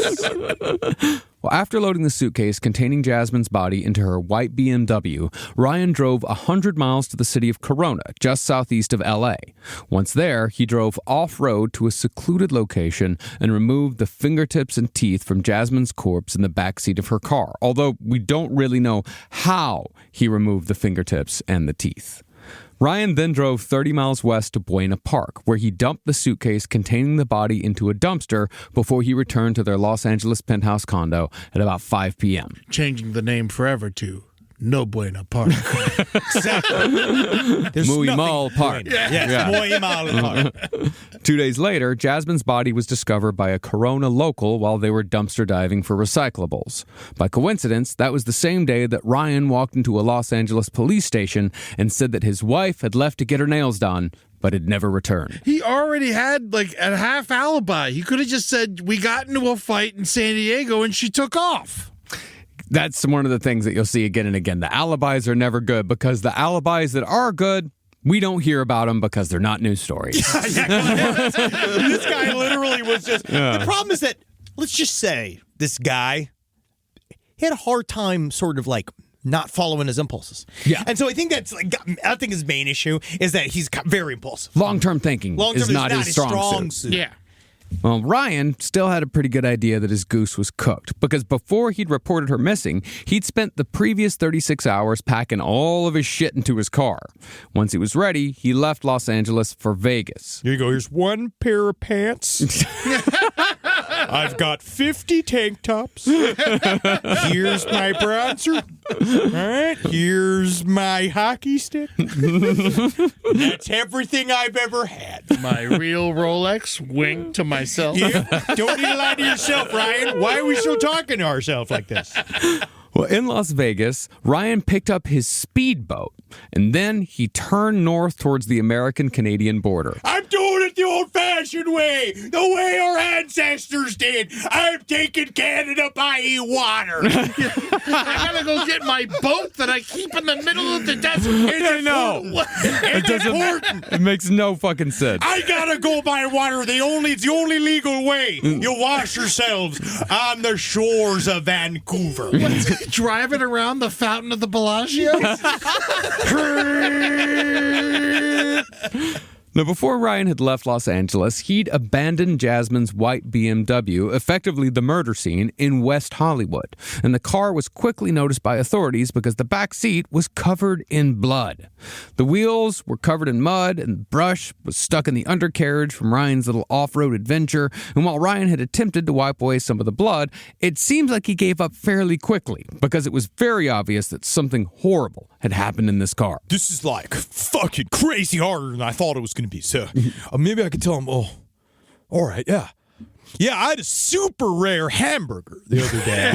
[SPEAKER 4] Well, after loading the suitcase containing Jasmine's body into her white BMW, Ryan drove 100 miles to the city of Corona, just southeast of L.A. Once there, he drove off-road to a secluded location and removed the fingertips and teeth from Jasmine's corpse in the backseat of her car, although we don't really know how he removed the fingertips and the teeth. Ryan then drove 30 miles west to Buena Park, where he dumped the suitcase containing the body into a dumpster before he returned to their Los Angeles penthouse condo at about 5 p.m.
[SPEAKER 6] Changing the name forever to No Buena Park.
[SPEAKER 4] Muy Mal Park.
[SPEAKER 5] Yes, Muy Mal Park.
[SPEAKER 4] 2 days later, Jasmine's body was discovered by a Corona local while they were dumpster diving for recyclables. By coincidence, that was the same day that Ryan walked into a Los Angeles police station and said that his wife had left to get her nails done, but had never returned.
[SPEAKER 6] He already had like a half alibi. He could have just said, we got into a fight in San Diego and she took off.
[SPEAKER 4] That's one of the things that you'll see again and again. The alibis are never good, because the alibis that are good, we don't hear about them because they're not news stories.
[SPEAKER 5] This guy literally was just... The problem is that, let's just say, this guy, he had a hard time sort of like not following his impulses.
[SPEAKER 4] Yeah.
[SPEAKER 5] And so I think I think his main issue is that he's very impulsive.
[SPEAKER 4] Long-term thinking is not his strong suit.
[SPEAKER 6] Yeah.
[SPEAKER 4] Well, Ryan still had a pretty good idea that his goose was cooked, because before he'd reported her missing, he'd spent the previous 36 hours packing all of his shit into his car. Once he was ready, he left Los Angeles for Vegas.
[SPEAKER 7] Here you go. Here's one pair of pants. I've got 50 tank tops. Here's my bronzer. All right. Here's my hockey stick. That's everything I've ever had.
[SPEAKER 6] My real Rolex, wink to myself.
[SPEAKER 7] Yeah. Don't need to lie to yourself, Ryan. Why are we still talking to ourselves like this?
[SPEAKER 4] Well, in Las Vegas, Ryan picked up his speedboat, and then he turned north towards the American-Canadian border.
[SPEAKER 7] I'm doing it the old-fashioned way, the way our ancestors did. I'm taking Canada by water.
[SPEAKER 6] I gotta go get my boat that I keep in the middle of the desert.
[SPEAKER 4] I know.
[SPEAKER 7] It's important.
[SPEAKER 4] It makes no fucking sense.
[SPEAKER 7] I gotta go by water. It's the only legal way. You wash yourselves on the shores of Vancouver.
[SPEAKER 6] Driving around the fountain of the Bellagio?
[SPEAKER 4] Now, before Ryan had left Los Angeles, he'd abandoned Jasmine's white BMW, effectively the murder scene, in West Hollywood. And the car was quickly noticed by authorities because the back seat was covered in blood. The wheels were covered in mud, and brush was stuck in the undercarriage from Ryan's little off-road adventure. And while Ryan had attempted to wipe away some of the blood, it seems like he gave up fairly quickly because it was very obvious that something horrible had happened in this car.
[SPEAKER 7] This is like fucking crazy harder than I thought it was going to be. So maybe I could tell him, oh, all right, yeah. Yeah, I had a super rare hamburger the other day.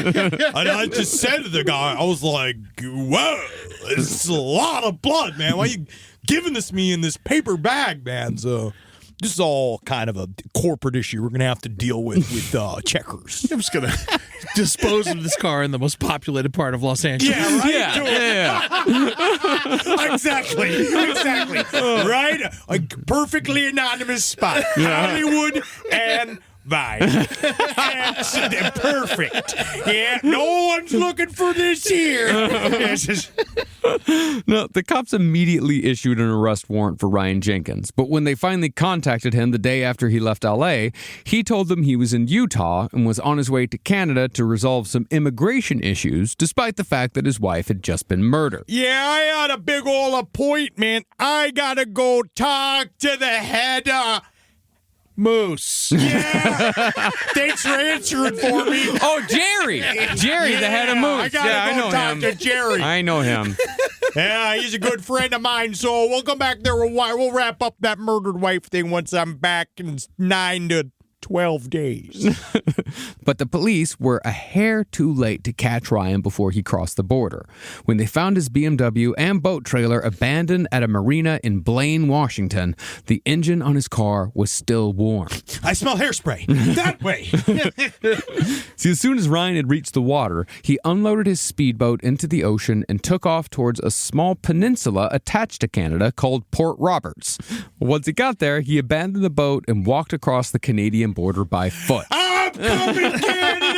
[SPEAKER 7] And I just said to the guy, I was like, whoa, it's a lot of blood, man. Why are you giving this to me in this paper bag, man? So this is all kind of a corporate issue we're going to have to deal with Checkers.
[SPEAKER 6] I'm just going to dispose of this car in the most populated part of Los Angeles.
[SPEAKER 7] Yeah, right?
[SPEAKER 4] Yeah.
[SPEAKER 7] Exactly. Right? A perfectly anonymous spot. Hollywood and Vine. Perfect. Yeah, no one's looking for this here.
[SPEAKER 4] No, the cops immediately issued an arrest warrant for Ryan Jenkins, but when they finally contacted him the day after he left LA, he told them he was in Utah and was on his way to Canada to resolve some immigration issues, despite the fact that his wife had just been murdered.
[SPEAKER 7] Yeah, I had a big ol' appointment. I gotta go talk to the head
[SPEAKER 6] Moose.
[SPEAKER 7] Yeah. Thanks for answering for me.
[SPEAKER 4] Oh, Jerry, the head of Moose.
[SPEAKER 7] I gotta go talk to Jerry.
[SPEAKER 4] I know him.
[SPEAKER 7] Yeah, he's a good friend of mine, so we'll come back there. We'll wrap up that murdered wife thing once I'm back in 9 to 12 days.
[SPEAKER 4] But the police were a hair too late to catch Ryan before he crossed the border. When they found his BMW and boat trailer abandoned at a marina in Blaine, Washington, the engine on his car was still warm.
[SPEAKER 7] I smell hairspray. That way.
[SPEAKER 4] See, as soon as Ryan had reached the water, he unloaded his speedboat into the ocean and took off towards a small peninsula attached to Canada called Port Roberts. Once he got there, he abandoned the boat and walked across the Canadian border by foot.
[SPEAKER 7] I'm coming, Canada!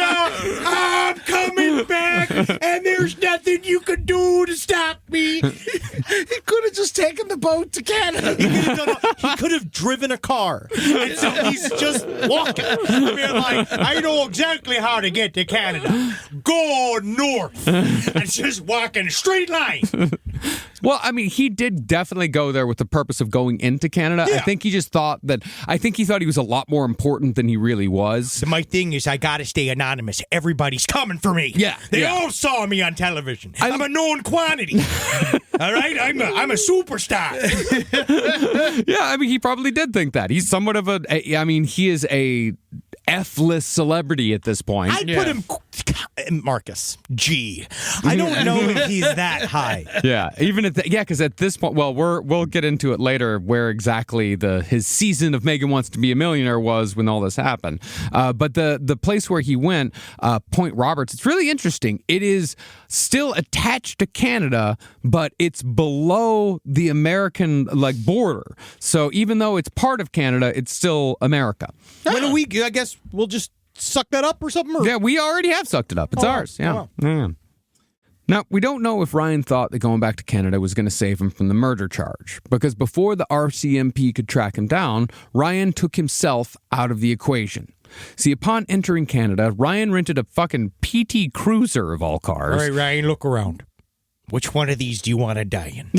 [SPEAKER 7] I'm coming back, and there's nothing you can do to stop me.
[SPEAKER 6] He could have just taken the boat to Canada.
[SPEAKER 7] He could have driven a car. And so he's just walking. I mean, like, I know exactly how to get to Canada. Go north. And just walking straight line.
[SPEAKER 4] Well, I mean, he did definitely go there with the purpose of going into Canada.
[SPEAKER 7] Yeah.
[SPEAKER 4] I think he thought he was a lot more important than he really was.
[SPEAKER 7] So my thing is, I gotta stay anonymous. Everybody's coming for me.
[SPEAKER 4] Yeah,
[SPEAKER 7] They
[SPEAKER 4] yeah.
[SPEAKER 7] all saw me on television. I'm a known quantity. All right? I'm a superstar.
[SPEAKER 4] Yeah, I mean, he probably did think that. He's somewhat of he is a F-list celebrity at this point.
[SPEAKER 7] I'd put him, Marcus, G. I don't know if he's that high.
[SPEAKER 4] Yeah, even because at this point, well, we'll get into it later where exactly his season of Megan Wants to Be a Millionaire was when all this happened. But the place where he went, Point Roberts, it's really interesting. It is still attached to Canada, but it's below the American border. So even though it's part of Canada, it's still America.
[SPEAKER 5] When a week, I guess we'll just suck that up or something? Or?
[SPEAKER 4] Yeah, we already have sucked it up. It's ours. Yeah.
[SPEAKER 5] Wow.
[SPEAKER 4] Yeah. Now, we don't know if Ryan thought that going back to Canada was going to save him from the murder charge, because before the RCMP could track him down, Ryan took himself out of the equation. See, upon entering Canada, Ryan rented a fucking PT Cruiser of all cars.
[SPEAKER 7] All right, Ryan, look around. Which one of these do you want to die in?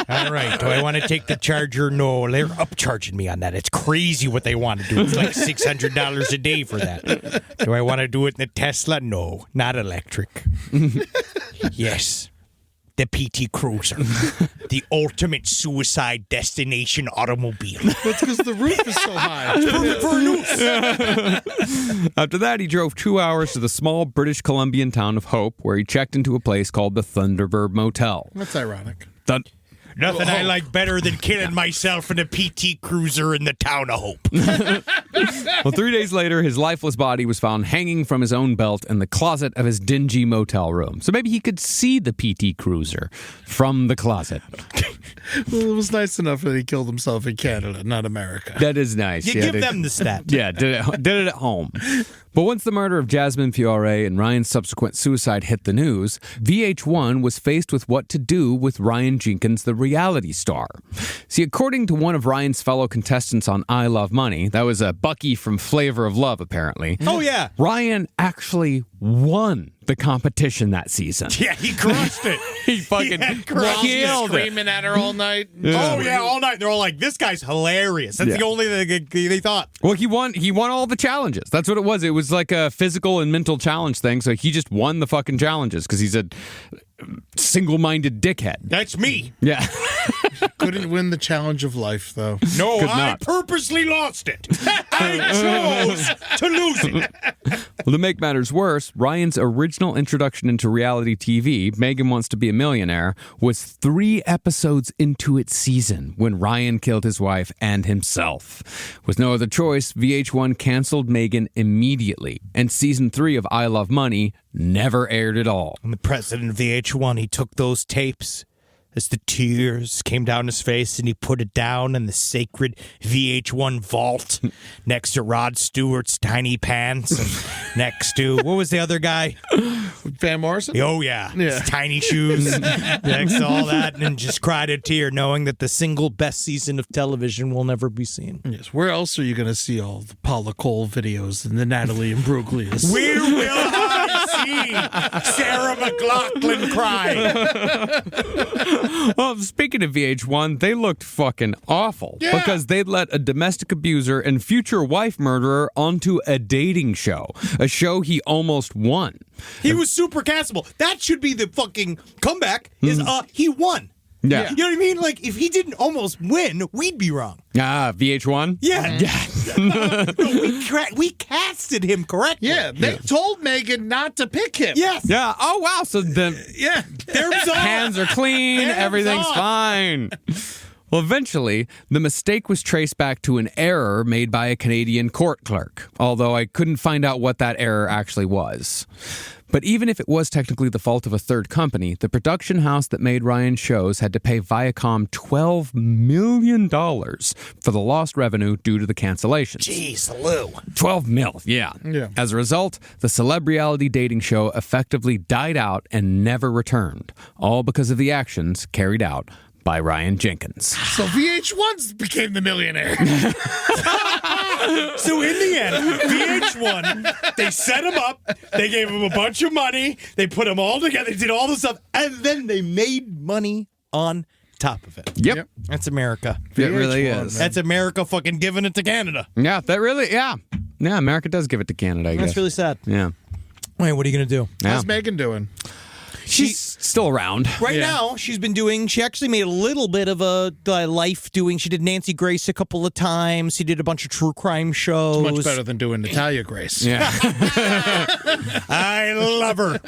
[SPEAKER 7] All right. Do I want to take the Charger? No, they're upcharging me on that. It's crazy what they want to do. It's like $600 a day for that. Do I want to do it in the Tesla? No, not electric. Yes. The PT Cruiser. The ultimate suicide destination automobile.
[SPEAKER 6] That's because the roof is so high.
[SPEAKER 7] It's perfect for a noose.
[SPEAKER 4] After that, he drove 2 hours to the small British Columbian town of Hope, where he checked into a place called the Thunderbird Motel.
[SPEAKER 6] That's ironic.
[SPEAKER 7] Nothing I like better than killing myself in a PT Cruiser in the town of Hope.
[SPEAKER 4] Well, 3 days later, his lifeless body was found hanging from his own belt in the closet of his dingy motel room. So maybe he could see the PT Cruiser from the closet.
[SPEAKER 6] Well, it was nice enough that he killed himself in Canada, not America.
[SPEAKER 4] That is nice.
[SPEAKER 5] You give them the stat.
[SPEAKER 4] Yeah, did it at home. But once the murder of Jasmine Fiore and Ryan's subsequent suicide hit the news, VH1 was faced with what to do with Ryan Jenkins, the reality star. See, according to one of Ryan's fellow contestants on I Love Money, that was a Bucky from Flavor of Love, apparently.
[SPEAKER 5] Oh, yeah.
[SPEAKER 4] Ryan actually won the competition that season.
[SPEAKER 5] Yeah, he crushed it.
[SPEAKER 4] He fucking
[SPEAKER 5] crushed it.
[SPEAKER 4] killed it.
[SPEAKER 6] Screaming at her all night.
[SPEAKER 5] Oh, yeah, all night. They're all like, this guy's hilarious. That's the only thing they thought.
[SPEAKER 4] Well, he won all the challenges. That's what it was. It was like a physical and mental challenge thing. So he just won the fucking challenges because he's a single-minded dickhead.
[SPEAKER 5] That's me.
[SPEAKER 4] Yeah.
[SPEAKER 6] Couldn't win the challenge of life, though.
[SPEAKER 5] No,
[SPEAKER 4] Could
[SPEAKER 5] I
[SPEAKER 4] not.
[SPEAKER 5] purposely lost it. I chose to lose it.
[SPEAKER 4] Well, to make matters worse, Ryan's original introduction into reality TV, Megan Wants to Be a Millionaire, was 3 episodes into its season when Ryan killed his wife and himself. With no other choice, VH1 canceled Megan immediately, and season 3 of I Love Money never aired at all.
[SPEAKER 5] And the president of VH1, he took those tapes as the tears came down his face and he put it down in the sacred VH1 vault next to Rod Stewart's tiny pants and next to, what was the other guy?
[SPEAKER 6] Van Morrison?
[SPEAKER 5] Oh, yeah. His tiny shoes next to all that, and just cried a tear knowing that the single best season of television will never be seen.
[SPEAKER 6] Yes. Where else are you going to see all the Paula Cole videos and the Natalie Imbruglias?
[SPEAKER 5] Where will I see Sarah McLachlan cry?
[SPEAKER 4] Well, speaking of VH1, they looked fucking awful because they'd let a domestic abuser and future wife murderer onto a dating show, a show he almost won.
[SPEAKER 5] He was super castable. That should be the fucking comeback, is he won.
[SPEAKER 4] Yeah.
[SPEAKER 5] You know what I mean? Like, if he didn't almost win, we'd be wrong.
[SPEAKER 4] VH1?
[SPEAKER 5] Yeah. We casted him correctly.
[SPEAKER 6] Yeah, they told Megan not to pick him.
[SPEAKER 5] Yes.
[SPEAKER 4] Yeah. Oh, wow. So the
[SPEAKER 5] There's
[SPEAKER 4] hands are clean.
[SPEAKER 5] Hands
[SPEAKER 4] Everything's
[SPEAKER 5] off.
[SPEAKER 4] fine. Well, eventually, the mistake was traced back to an error made by a Canadian court clerk, although I couldn't find out what that error actually was. But even if it was technically the fault of a third company, the production house that made Ryan's shows had to pay Viacom $12 million for the lost revenue due to the cancellations.
[SPEAKER 5] Jeez, Lou.
[SPEAKER 4] 12 mil, yeah. As a result, the celeb-reality dating show effectively died out and never returned, all because of the actions carried out by Ryan Jenkins.
[SPEAKER 6] So VH1 became the millionaire.
[SPEAKER 5] So in the end, VH1, they set him up, they gave him a bunch of money, they put them all together, they did all this stuff, and then they made money on top of it.
[SPEAKER 4] Yep.
[SPEAKER 5] That's America.
[SPEAKER 4] It really is.
[SPEAKER 5] That's America fucking giving it to Canada.
[SPEAKER 4] Yeah, Yeah, America does give it to Canada, I guess.
[SPEAKER 5] That's really sad.
[SPEAKER 4] Yeah.
[SPEAKER 5] Wait, what are you going to do?
[SPEAKER 4] Yeah.
[SPEAKER 6] How's Megan doing?
[SPEAKER 4] She's still around.
[SPEAKER 5] Right now, she actually made a little bit of a life doing, she did Nancy Grace a couple of times. She did a bunch of true crime shows.
[SPEAKER 6] Much better than doing Natalia Grace.
[SPEAKER 4] Yeah.
[SPEAKER 5] I love her.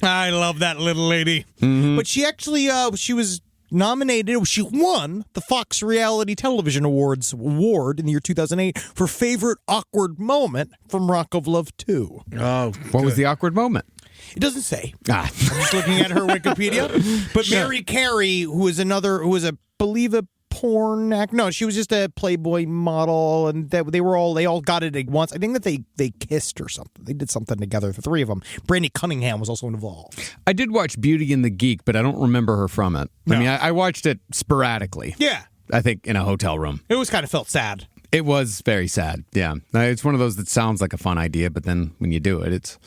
[SPEAKER 5] I love that little lady. Mm-hmm. But she actually, she was nominated, she won the Fox Reality Television Awards award in the year 2008 for Favorite Awkward Moment from Rock of Love 2.
[SPEAKER 6] Oh,
[SPEAKER 4] What was the awkward moment?
[SPEAKER 5] It doesn't say.
[SPEAKER 4] Ah.
[SPEAKER 5] I'm just looking at her Wikipedia. But Mary Carey, who was I believe a porn actor. No, she was just a Playboy model, and they all got it at once. I think that they kissed or something. They did something together, the three of them. Brandy Cunningham was also involved.
[SPEAKER 4] I did watch Beauty and the Geek, but I don't remember her from it.
[SPEAKER 5] No.
[SPEAKER 4] I mean, I watched it sporadically.
[SPEAKER 5] Yeah.
[SPEAKER 4] I think in a hotel room.
[SPEAKER 5] It was kind of felt sad.
[SPEAKER 4] It was very sad. Yeah. It's one of those that sounds like a fun idea, but then when you do it, it's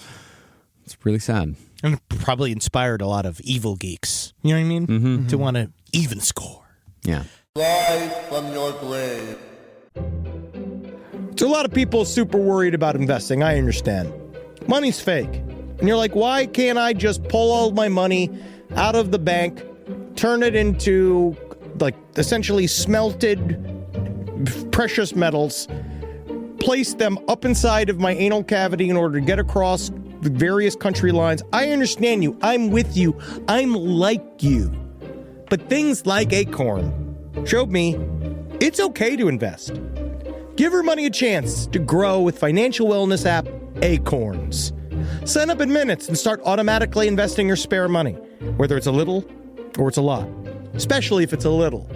[SPEAKER 4] really sad.
[SPEAKER 5] And it probably inspired a lot of evil geeks. You know what I mean? Mm-hmm. To want to even score.
[SPEAKER 4] Yeah.
[SPEAKER 8] Rise from your grave.
[SPEAKER 1] So a lot of people super worried about investing. I understand. Money's fake. And you're like, why can't I just pull all my money out of the bank, turn it into, like, essentially smelted precious metals, place them up inside of my anal cavity in order to get across the various country lines? I understand you. I'm with you. I'm like you. But things like Acorn showed me it's okay to invest. Give your money a chance to grow with financial wellness app Acorns. Sign up in minutes and start automatically investing your spare money, whether it's a little or it's a lot. especially if it's a little.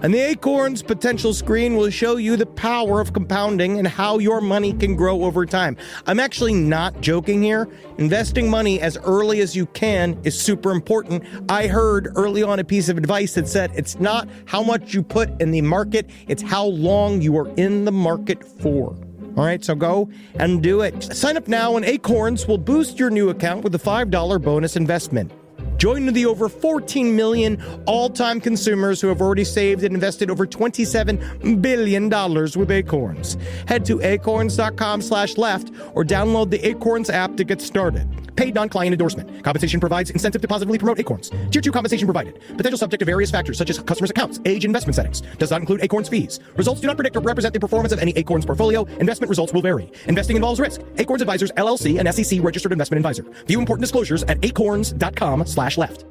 [SPEAKER 1] And the Acorns potential screen will show you the power of compounding and how your money can grow over time. I'm actually not joking here. Investing money as early as you can is super important. I heard early on a piece of advice that said it's not how much you put in the market, it's how long you are in the market for. All right, so go and do it. Sign up now and Acorns will boost your new account with a $5 bonus investment. Join the over 14 million all-time consumers who have already saved and invested over $27 billion with Acorns. Head to acorns.com/left or download the Acorns app to get started. Paid non-client endorsement. Compensation provides incentive to positively promote Acorns. Tier 2 compensation provided. Potential subject to various factors such as customers' accounts, age, and investment settings. Does not include Acorns fees. Results do not predict or represent the performance of any Acorns portfolio. Investment results will vary. Investing involves risk. Acorns Advisors, LLC, an SEC registered investment advisor. View important disclosures at acorns.com/left.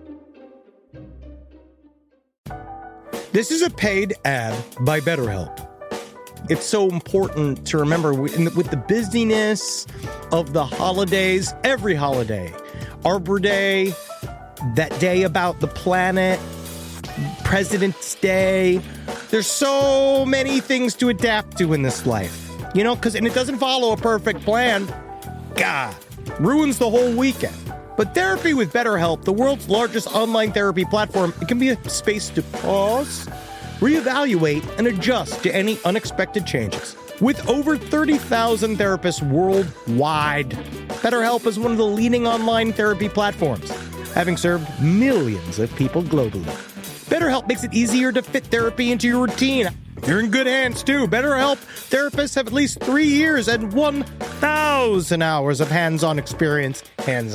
[SPEAKER 1] This is a paid ad by BetterHelp. It's so important to remember with the busyness of the holidays, every holiday, Arbor Day, that day about the planet, President's Day. There's so many things to adapt to in this life, and it doesn't follow a perfect plan. God, ruins the whole weekend. But therapy with BetterHelp, the world's largest online therapy platform, it can be a space to pause, reevaluate, and adjust to any unexpected changes. With over 30,000 therapists worldwide, BetterHelp is one of the leading online therapy platforms, having served millions of people globally. BetterHelp makes it easier to fit therapy into your routine. You're in good hands, too. BetterHelp therapists have at least 3 years and 1,000 hours of hands-on experience, and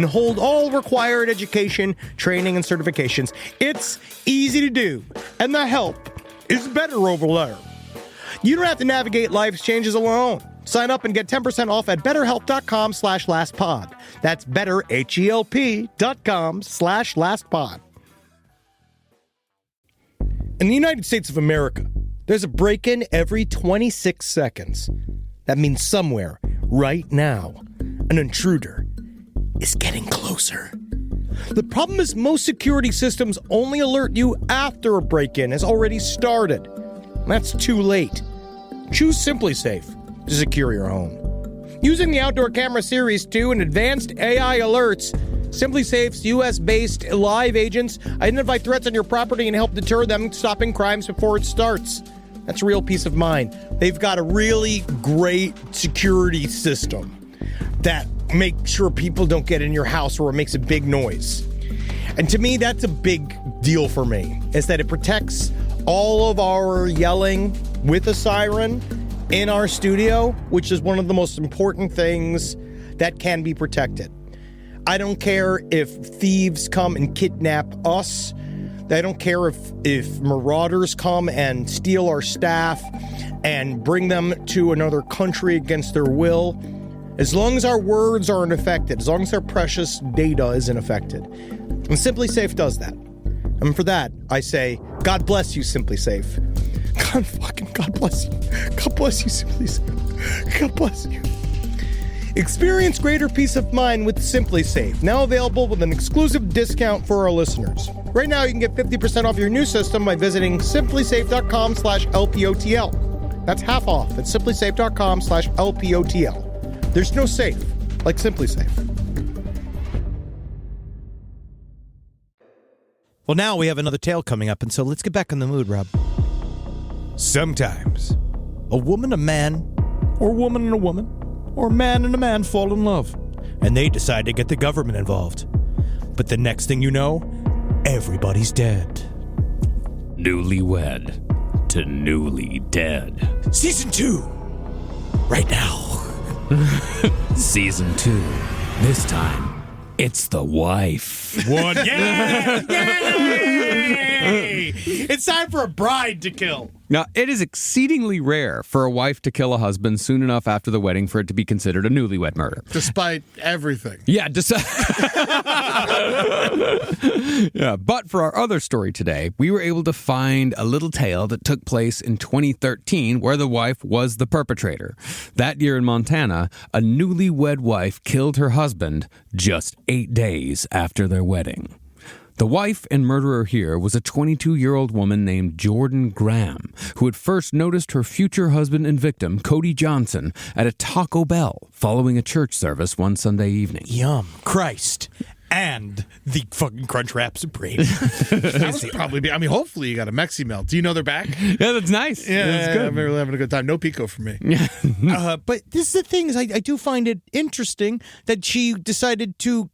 [SPEAKER 1] hold all required education, training, and certifications. It's easy to do, and the help is better over there. You don't have to navigate life's changes alone. Sign up and get 10% off at betterhelp.com/lastpod. That's betterhelp.com/lastpod. In the United States of America, there's a break-in every 26 seconds. That means somewhere, right now, an intruder is getting closer. The problem is most security systems only alert you after a break-in has already started. That's too late. Choose SimpliSafe to secure your home. Using the Outdoor Camera Series 2 and advanced AI alerts, SimpliSafe's U.S.-based live agents identify threats on your property and help deter them, stopping crimes before it starts. That's real peace of mind. They've got a really great security system that makes sure people don't get in your house or it makes a big noise. And to me, that's a big deal for me, is that it protects all of our yelling with a siren in our studio, which is one of the most important things that can be protected. I don't care if thieves come and kidnap us. I don't care if marauders come and steal our staff and bring them to another country against their will. As long as our words aren't affected, as long as our precious data isn't affected. And SimpliSafe does that. And for that, I say, God bless you, SimpliSafe. God bless you. God bless you, SimpliSafe. God bless you. Experience greater peace of mind with SimpliSafe, now available with an exclusive discount for our listeners. Right now, you can get 50% off your new system by visiting simplisafe.com/LPOTL. That's half off at simplisafe.com/LPOTL. There's no safe like SimpliSafe.
[SPEAKER 5] Well, now we have another tale coming up, and so let's get back in the mood, Rob. Sometimes a woman, a man, or woman and a woman, or man and a man fall in love, and they decide to get the government involved. But the next thing you know, everybody's dead.
[SPEAKER 4] Newlywed to newly dead.
[SPEAKER 5] Season 2, right now.
[SPEAKER 4] Season 2. This time, it's the wife.
[SPEAKER 7] One. Yeah! Yay! It's time for a bride to kill.
[SPEAKER 4] Now, it is exceedingly rare for a wife to kill a husband soon enough after the wedding for it to be considered a newlywed murder.
[SPEAKER 6] Despite everything.
[SPEAKER 4] Yeah, yeah, but for our other story today, we were able to find a little tale that took place in 2013 where the wife was the perpetrator. That year in Montana, a newlywed wife killed her husband just 8 days after their wedding. The wife and murderer here was a 22-year-old woman named Jordan Graham, who had first noticed her future husband and victim, Cody Johnson, at a Taco Bell following a church service one Sunday evening.
[SPEAKER 5] Yum. Christ. And the fucking Crunchwrap Supreme.
[SPEAKER 6] That would probably be. I mean, hopefully you got a Mexi Melt. Do you know they're back?
[SPEAKER 4] Yeah, that's nice.
[SPEAKER 6] Yeah,
[SPEAKER 4] that's good.
[SPEAKER 6] I'm really having a good time. No pico for me.
[SPEAKER 5] But this is the thing is I do find it interesting that she decided to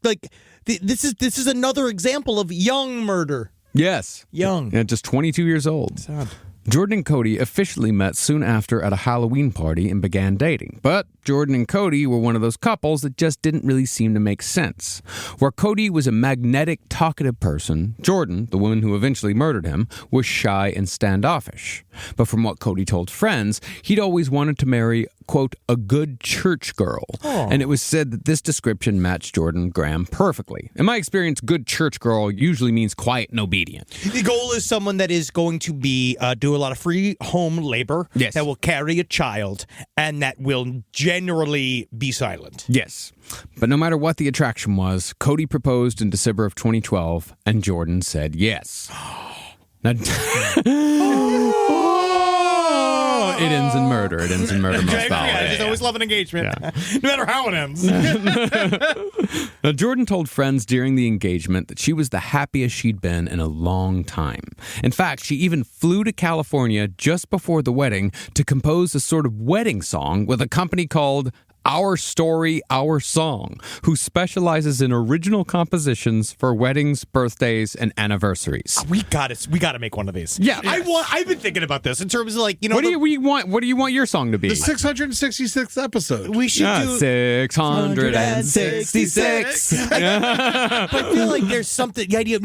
[SPEAKER 5] this is another example of young murder.
[SPEAKER 4] Yes.
[SPEAKER 5] Young.
[SPEAKER 4] Yeah, just 22 years old.
[SPEAKER 5] Sad.
[SPEAKER 4] Jordan and Cody officially met soon after at a Halloween party and began dating. But Jordan and Cody were one of those couples that just didn't really seem to make sense. Where Cody was a magnetic, talkative person, Jordan, the woman who eventually murdered him, was shy and standoffish. But from what Cody told friends, he'd always wanted to marry, quote, a good church girl. And it was said that this description matched Jordan Graham perfectly. In my experience, good church girl usually means quiet and obedient.
[SPEAKER 5] The goal is someone that is going to be do a lot of free home labor,
[SPEAKER 4] Yes.
[SPEAKER 5] that will carry a child, and that will generally be silent.
[SPEAKER 4] Yes. But no matter what the attraction was, Cody proposed in December of 2012, and Jordan said yes. Now, it ends in murder. It ends in murder most foul.
[SPEAKER 5] I just always love an engagement,
[SPEAKER 4] Yeah.
[SPEAKER 5] no matter how it ends.
[SPEAKER 4] Now, Jordan told friends during the engagement that she was the happiest she'd been in a long time. In fact, she even flew to California just before the wedding to compose a sort of wedding song with a company called Our Story, Our Song, who specializes in original compositions for weddings, birthdays, and anniversaries.
[SPEAKER 5] We got to make one of these.
[SPEAKER 4] Yeah.
[SPEAKER 5] I've been thinking about this in terms of
[SPEAKER 4] What do you want? What do you want your song to be?
[SPEAKER 6] The 666th episode.
[SPEAKER 5] we should do
[SPEAKER 4] 666.
[SPEAKER 5] But I feel like there's something, the idea of,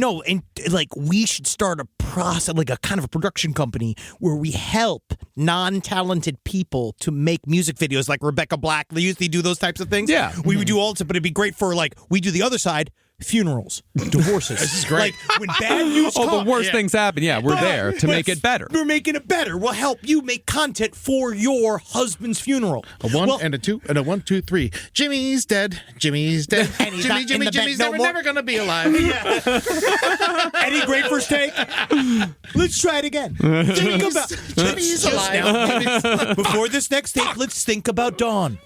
[SPEAKER 5] we should start a process, like a kind of a production company where we help non-talented people to make music videos like Rebecca Black. They usually do those types of things.
[SPEAKER 4] Yeah.
[SPEAKER 5] We would do all this, but it'd be great for, we do the other side, funerals, divorces. This is great. When bad news
[SPEAKER 4] Oh,
[SPEAKER 5] comes.
[SPEAKER 4] the worst things happen. Yeah, we're there to make it better.
[SPEAKER 5] We're making it better. We'll help you make content for your husband's funeral.
[SPEAKER 6] A one and a two and a 1, 2, 3. Jimmy's dead. Jimmy's dead.
[SPEAKER 5] And he's not in
[SPEAKER 6] Jimmy's
[SPEAKER 5] the bank no
[SPEAKER 6] never
[SPEAKER 5] more.
[SPEAKER 6] going to be alive.
[SPEAKER 5] Any great first take? Let's try it again. Think about
[SPEAKER 6] Jimmy's alive.
[SPEAKER 5] before this next take. Let's think about Dawn.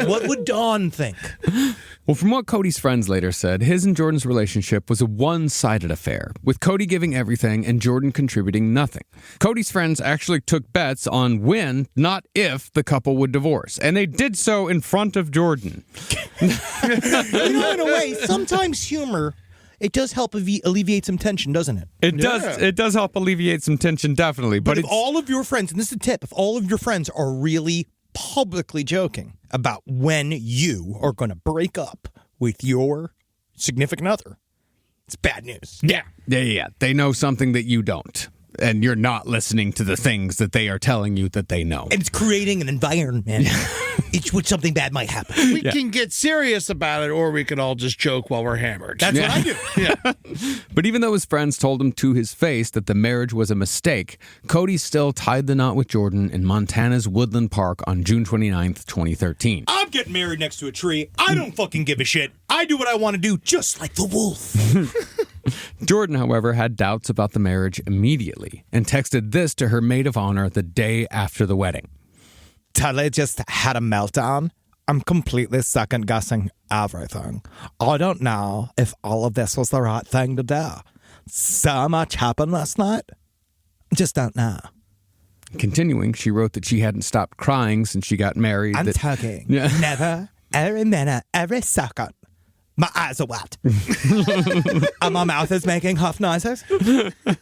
[SPEAKER 5] What would Dawn think?
[SPEAKER 4] Well, from what Cody's friends later said, his and Jordan's relationship was a one-sided affair, with Cody giving everything and Jordan contributing nothing. Cody's friends actually took bets on when, not if, the couple would divorce, and they did so in front of Jordan.
[SPEAKER 5] In a way, sometimes humor, it does help alleviate some tension, doesn't it?
[SPEAKER 4] It does. It does help alleviate some tension, definitely.
[SPEAKER 5] But if
[SPEAKER 4] it's,
[SPEAKER 5] all of your friends, and this is a tip, if all of your friends are really publicly joking about when you are going to break up with your significant other, it's bad news.
[SPEAKER 4] yeah. They know something that you don't, and you're not listening to the things that they are telling you that they know.
[SPEAKER 5] And it's creating an environment in which something bad might happen.
[SPEAKER 6] We can get serious about it, or we could all just joke while we're hammered.
[SPEAKER 5] That's what I do.
[SPEAKER 4] But even though his friends told him to his face that the marriage was a mistake, Cody still tied the knot with Jordan in Montana's Woodland Park on June 29th, 2013.
[SPEAKER 5] I'm getting married next to a tree. I don't fucking give a shit. I do what I want to do, just like the wolf.
[SPEAKER 4] Jordan, however, had doubts about the marriage immediately and texted this to her maid of honor the day after the wedding.
[SPEAKER 5] Totally just had a meltdown. I'm completely second guessing everything. I don't know if all of this was the right thing to do. So much happened last night. Just don't know.
[SPEAKER 4] Continuing, she wrote that she hadn't stopped crying since she got married.
[SPEAKER 5] I'm
[SPEAKER 4] that-
[SPEAKER 5] talking.
[SPEAKER 4] Yeah.
[SPEAKER 5] Never, every minute, every second. My eyes are wet. And my mouth is making huff noises.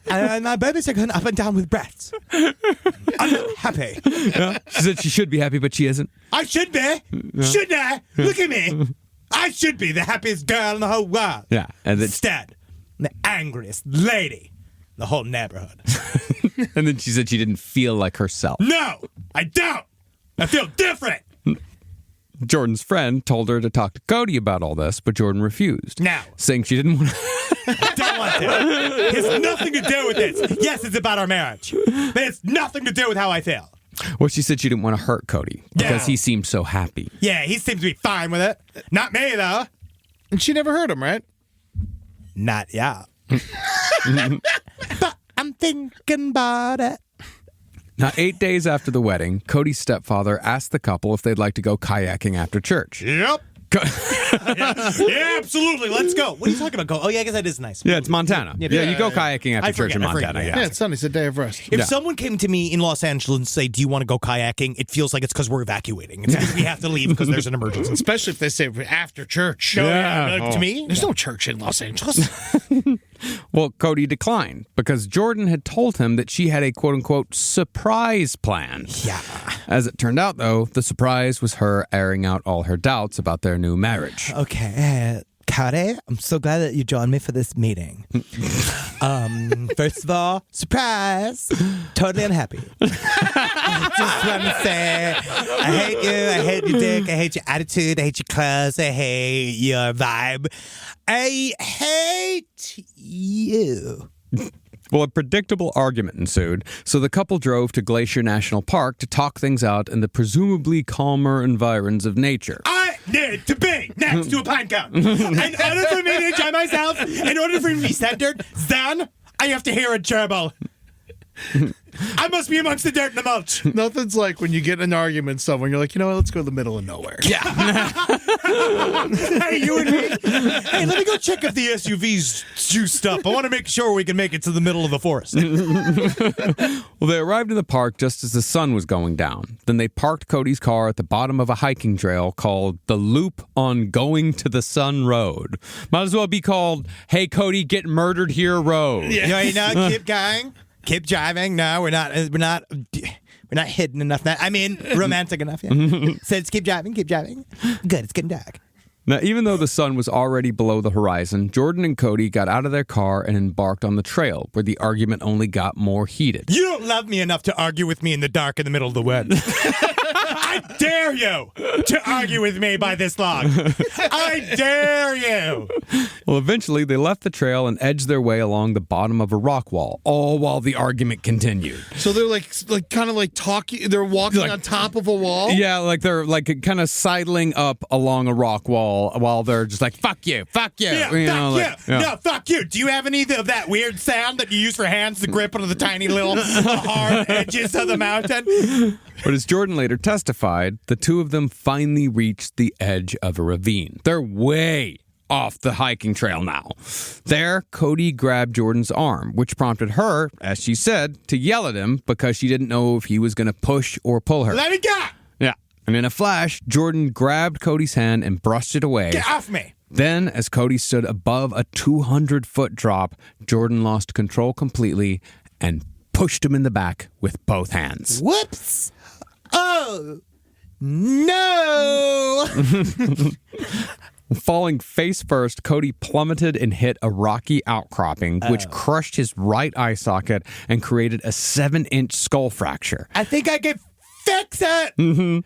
[SPEAKER 5] And my babies are going up and down with breaths. I'm not happy.
[SPEAKER 4] She said she should be happy, but she isn't.
[SPEAKER 5] I should be. Shouldn't I? Look at me. I should be the happiest girl in the whole world.
[SPEAKER 4] Yeah, and that-
[SPEAKER 5] Instead, I'm the angriest lady in the whole neighborhood.
[SPEAKER 4] And then she said she didn't feel like herself.
[SPEAKER 5] No, I don't. I feel different.
[SPEAKER 4] Jordan's friend told her to talk to Cody about all this, but Jordan refused.
[SPEAKER 5] Now.
[SPEAKER 4] Saying she didn't want to.
[SPEAKER 5] I don't want to. It has nothing to do with this. Yes, it's about our marriage. But it's nothing to do with how I feel.
[SPEAKER 4] Well, she said she didn't want to hurt Cody because
[SPEAKER 5] Yeah.
[SPEAKER 4] he seemed so happy.
[SPEAKER 5] Yeah, he seems to be fine with it. Not me, though.
[SPEAKER 6] And she never heard him, right?
[SPEAKER 5] Not yet. But I'm thinking about it.
[SPEAKER 4] Now, 8 days after the wedding, Cody's stepfather asked the couple if they'd like to go kayaking after church.
[SPEAKER 5] Yep. Yeah, absolutely. Let's go. What are you talking about? Oh, yeah, I guess that is nice.
[SPEAKER 4] Yeah, it's Montana. Yeah, you go kayaking after church in
[SPEAKER 5] I forget,
[SPEAKER 4] Montana.
[SPEAKER 5] yeah.
[SPEAKER 6] Yeah, it's Sunday. It's a day of rest.
[SPEAKER 5] If someone came to me in Los Angeles and say, do you want to go kayaking? It feels like it's because we're evacuating. It's because we have to leave because there's an emergency.
[SPEAKER 6] Especially if they say after church.
[SPEAKER 5] To me?
[SPEAKER 6] There's no church in Los Angeles.
[SPEAKER 4] Well, Cody declined because Jordan had told him that she had a quote-unquote surprise plan.
[SPEAKER 5] Yeah.
[SPEAKER 4] As it turned out, though, the surprise was her airing out all her doubts about their new marriage.
[SPEAKER 5] Okay, Cody, I'm so glad that you joined me for this meeting. First of all, surprise, totally unhappy. I just want to say, I hate you, I hate your dick, I hate your attitude, I hate your clothes, I hate your vibe. I hate you.
[SPEAKER 4] Well, a predictable argument ensued, so the couple drove to Glacier National Park to talk things out in the presumably calmer environs of nature.
[SPEAKER 7] I need to be next to a pine cone. In order for me to enjoy myself, in order for me to be centered, then I have to hear a gerbil. I must be amongst the dirt and the mulch.
[SPEAKER 6] Nothing's like when you get in an argument somewhere, you're like, you know what, let's go to the middle of nowhere.
[SPEAKER 5] Hey, you and me. Hey, let me go check if the SUV's juiced up. I want to make sure we can make it to the middle of the forest.
[SPEAKER 4] Well, they arrived in the park just as the sun was going down. Then they parked Cody's car at the bottom of a hiking trail called the Loop on Going to the Sun Road. Might as well be called, Hey, Cody, Get Murdered Here Road.
[SPEAKER 5] Yeah. You know, keep going. Keep driving. No, we're not hidden enough. I mean, romantic enough. Yeah. So just keep driving. Keep driving. Good. It's getting dark.
[SPEAKER 4] Now, even though the sun was already below the horizon, Jordan and Cody got out of their car and embarked on the trail, where the argument only got more heated.
[SPEAKER 5] You don't love me enough to argue with me in the dark in the middle of the woods. I dare you to argue with me by this long. I dare you.
[SPEAKER 4] Well, eventually, they left the trail and edged their way along the bottom of a rock wall, all while the argument continued.
[SPEAKER 6] So they're like kind of like talking. They're walking on top of a wall.
[SPEAKER 4] Yeah, like they're like kind of sidling up along a rock wall while they're just like, fuck you, fuck you.
[SPEAKER 5] Yeah,
[SPEAKER 4] you know,
[SPEAKER 5] fuck you. No, fuck you. Do you have any of that weird sound that you use for hands to grip onto the tiny little hard edges of the mountain?
[SPEAKER 4] But as Jordan later testified, the two of them finally reached the edge of a ravine. They're way off the hiking trail now. There, Cody grabbed Jordan's arm, which prompted her, as she said, to yell at him because she didn't know if he was going to push or pull her.
[SPEAKER 5] Let me go.
[SPEAKER 4] Yeah. And in a flash, Jordan grabbed Cody's hand and brushed it away.
[SPEAKER 5] Get off me.
[SPEAKER 4] Then, as Cody stood above a 200-foot drop, Jordan lost control completely and pushed him in the back with both hands.
[SPEAKER 5] Whoops. Oh, no.
[SPEAKER 4] Falling face first, Cody plummeted and hit a rocky outcropping, which crushed his right eye socket and created a 7-inch skull fracture.
[SPEAKER 5] I think I can fix it.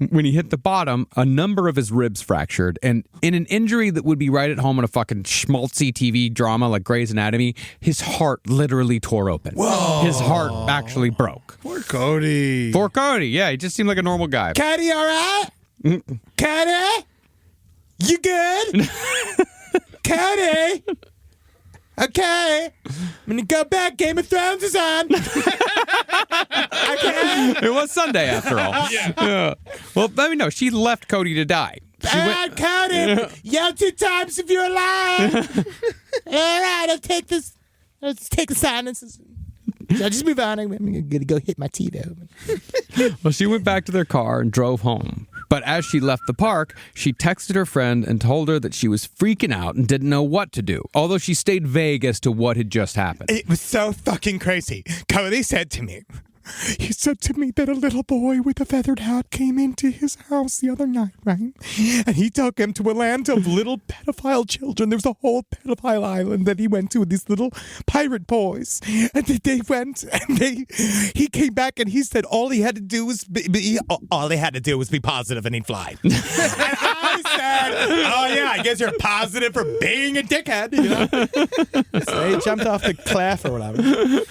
[SPEAKER 4] When he hit the bottom, a number of his ribs fractured, and in an injury that would be right at home in a fucking schmaltzy TV drama like Grey's Anatomy, his heart literally tore open.
[SPEAKER 5] Whoa.
[SPEAKER 4] His heart actually broke.
[SPEAKER 6] Poor Cody.
[SPEAKER 4] Poor Cody, yeah, he just seemed like a normal guy.
[SPEAKER 5] Cody, all right? Cody? You good? Cody? Okay. I'm going to go back. Game of Thrones is on. Okay.
[SPEAKER 4] It was Sunday, after all. Yeah. Well, let me know. She left Cody to die.
[SPEAKER 5] All right, Cody. Yell 2 times if you're alive. All right, I'll take this. Let's take the silence. I'll just move on. I'm going to go hit my TiVo.
[SPEAKER 4] Well, she went back to their car and drove home. But as she left the park, she texted her friend and told her that she was freaking out and didn't know what to do, although she stayed vague as to what had just happened.
[SPEAKER 5] It was so fucking crazy. Cody said to me, he said to me that a little boy with a feathered hat came into his house the other night, right? And he took him to a land of little pedophile children. There was a whole pedophile island that he went to with these little pirate boys. And they went and he came back and he said all he had to do was be positive and he'd fly. And said, oh, yeah, I guess you're positive for being a dickhead. You know? So he jumped off the cliff or whatever.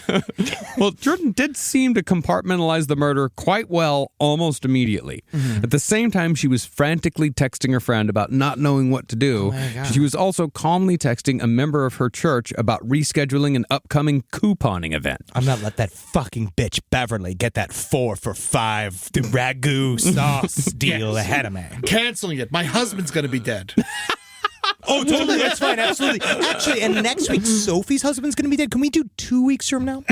[SPEAKER 4] Well, Jordan did seem to compartmentalize the murder quite well almost immediately. At the same time, she was frantically texting her friend about not knowing what to do. She was also calmly texting a member of her church about rescheduling an upcoming couponing event.
[SPEAKER 5] I'm not let that fucking bitch Beverly get that 4 for $5 ragu sauce deal ahead of me.
[SPEAKER 6] Canceling it. My husband's going to be dead.
[SPEAKER 5] Oh, totally. That's fine. Absolutely. Actually, and next week, Sophie's husband's going to be dead. Can we do 2 weeks from now?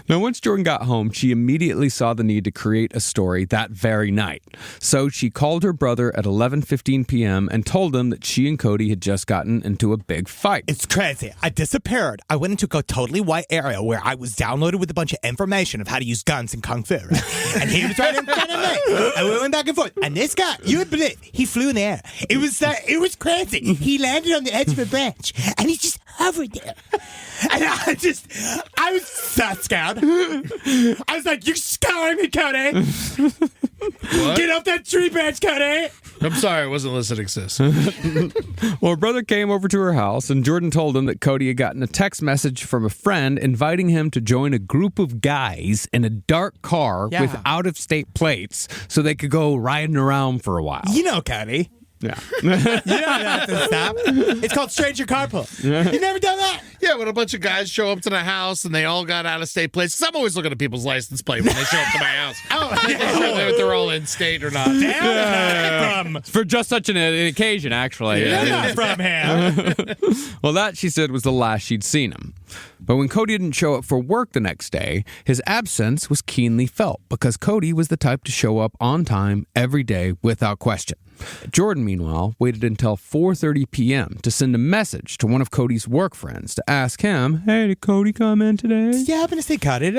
[SPEAKER 4] Now, once Jordan got home, she immediately saw the need to create a story that very night. So she called her brother at 11:15 p.m. and told him that she and Cody had just gotten into a big fight.
[SPEAKER 5] It's crazy. I disappeared. I went into a totally white area where I was downloaded with a bunch of information of how to use guns and kung fu, right? And he was right in front of me. And we went back and forth. And this guy, you would believe, he flew in the air. It was crazy. He landed on the edge of a branch, and he just hovered there. And I was so scared. I was like, you're scaring me, Cody.
[SPEAKER 6] What?
[SPEAKER 5] Get off that tree branch, Cody.
[SPEAKER 6] I'm sorry, I wasn't listening, sis.
[SPEAKER 4] Well, her brother came over to her house, and Jordan told him that Cody had gotten a text message from a friend inviting him to join a group of guys in a dark car with out-of-state plates so they could go riding around for a while.
[SPEAKER 5] You know, Cody.
[SPEAKER 4] Yeah.
[SPEAKER 5] You don't have to stop. It's called stranger carpool. You've never done that?
[SPEAKER 6] Yeah, when a bunch of guys show up to the house and they all got out-of-state plates. 'Cause I'm always looking at people's license plate when they show up to my house. If they're all in-state or not.
[SPEAKER 4] For just such an occasion, actually.
[SPEAKER 5] They're not from here.
[SPEAKER 4] Well, that, she said, was the last she'd seen him. But when Cody didn't show up for work the next day, his absence was keenly felt because Cody was the type to show up on time every day without question. Jordan, meanwhile, waited until 4:30 p.m. to send a message to one of Cody's work friends to ask him, hey, did Cody come in today?
[SPEAKER 5] Did you happen to say Cody?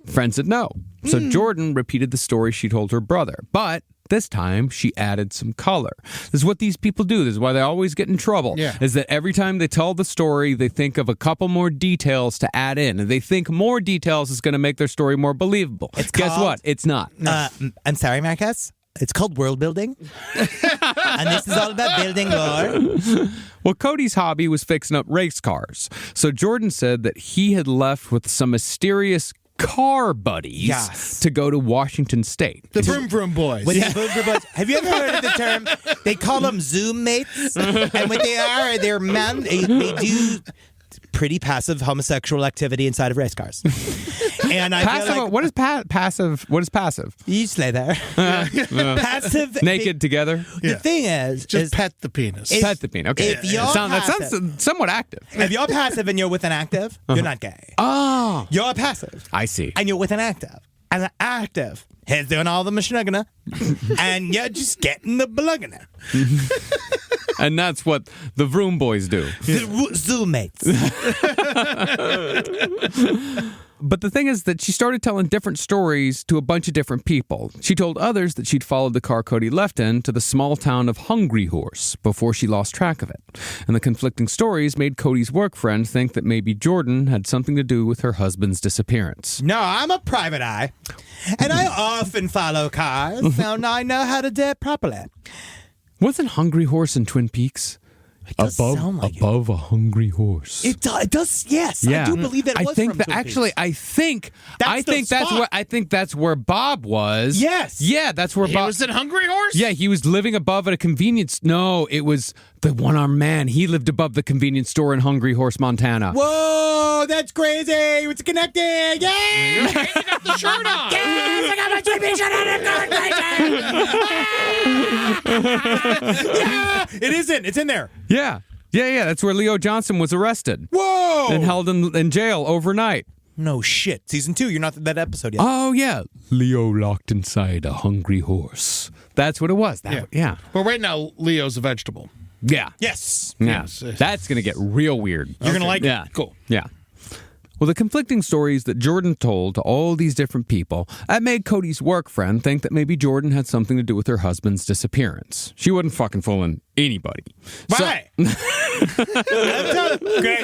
[SPEAKER 4] Friend said no. So Jordan repeated the story she told her brother, but this time she added some color. This is what these people do. This is why they always get in trouble.
[SPEAKER 6] Yeah.
[SPEAKER 4] Is that every time they tell the story, they think of a couple more details to add in. And they think more details is going to make their story more believable. Guess what? It's not.
[SPEAKER 5] I'm sorry, Marcus. It's called world building. And this is all about building lore.
[SPEAKER 4] Well, Cody's hobby was fixing up race cars. So Jordan said that he had left with some mysterious car buddies to go to Washington State.
[SPEAKER 6] The Vroom Vroom Boys.
[SPEAKER 5] Have you ever heard of the term? They call them Zoom mates. And what they are, they're men. They do pretty passive homosexual activity inside of race cars. And I
[SPEAKER 4] passive,
[SPEAKER 5] feel like,
[SPEAKER 4] what is passive? What is passive?
[SPEAKER 5] You slay there. Passive.
[SPEAKER 4] Naked together?
[SPEAKER 5] The thing is,
[SPEAKER 6] just pet the penis.
[SPEAKER 4] Pet the penis. Okay.
[SPEAKER 5] If you're
[SPEAKER 4] that sounds somewhat active.
[SPEAKER 5] If you're passive and you're with an active, you're not gay.
[SPEAKER 4] Oh.
[SPEAKER 5] You're passive.
[SPEAKER 4] I see.
[SPEAKER 5] And you're with an active. And the active, he's doing all the mashnugana, and you're just getting the blugana.
[SPEAKER 4] And that's what the Vroom Boys do.
[SPEAKER 5] The Zoom mates.
[SPEAKER 4] But the thing is that she started telling different stories to a bunch of different people. She told others that she'd followed the car Cody left in to the small town of Hungry Horse before she lost track of it. And the conflicting stories made Cody's work friend think that maybe Jordan had something to do with her husband's disappearance.
[SPEAKER 5] No, I'm a private eye, and I often follow cars, so I know how to do it properly.
[SPEAKER 4] Wasn't Hungry Horse in Twin Peaks?
[SPEAKER 5] It does sound like
[SPEAKER 4] above a hungry horse.
[SPEAKER 5] It does. Yes,
[SPEAKER 4] yeah.
[SPEAKER 5] I do believe that. It was
[SPEAKER 4] think
[SPEAKER 5] from
[SPEAKER 4] that
[SPEAKER 5] Twin
[SPEAKER 4] actually,
[SPEAKER 5] Peaks.
[SPEAKER 4] I think that's where Bob was.
[SPEAKER 5] Yes.
[SPEAKER 4] Yeah, that's where
[SPEAKER 6] He
[SPEAKER 4] Bob
[SPEAKER 6] was in Hungry Horse?
[SPEAKER 4] Yeah, he was living above at a convenience. No, it was the one-armed man. He lived above the convenience store in Hungry Horse, Montana.
[SPEAKER 5] Whoa, that's crazy! It's connected. Yeah,
[SPEAKER 6] You got the shirt on.
[SPEAKER 5] yes, I got my Twin Peaks shirt on. Yeah, it isn't. It's in there.
[SPEAKER 4] Yeah. That's where Leo Johnson was arrested.
[SPEAKER 5] Whoa!
[SPEAKER 4] And held in jail overnight.
[SPEAKER 5] No shit. Season 2. You're not that episode yet.
[SPEAKER 4] Oh, yeah. Leo locked inside a hungry horse. That's what it was. Yeah.
[SPEAKER 6] But right now, Leo's a vegetable.
[SPEAKER 4] Yeah.
[SPEAKER 5] Yes.
[SPEAKER 4] Yeah.
[SPEAKER 6] Yes.
[SPEAKER 4] That's going to get real weird.
[SPEAKER 5] You're gonna like
[SPEAKER 4] Yeah.
[SPEAKER 5] it. Cool.
[SPEAKER 4] Yeah. Well, the conflicting stories that Jordan told to all these different people, that made Cody's work friend think that maybe Jordan had something to do with her husband's disappearance. She wasn't fucking fooling anybody.
[SPEAKER 5] Right. Great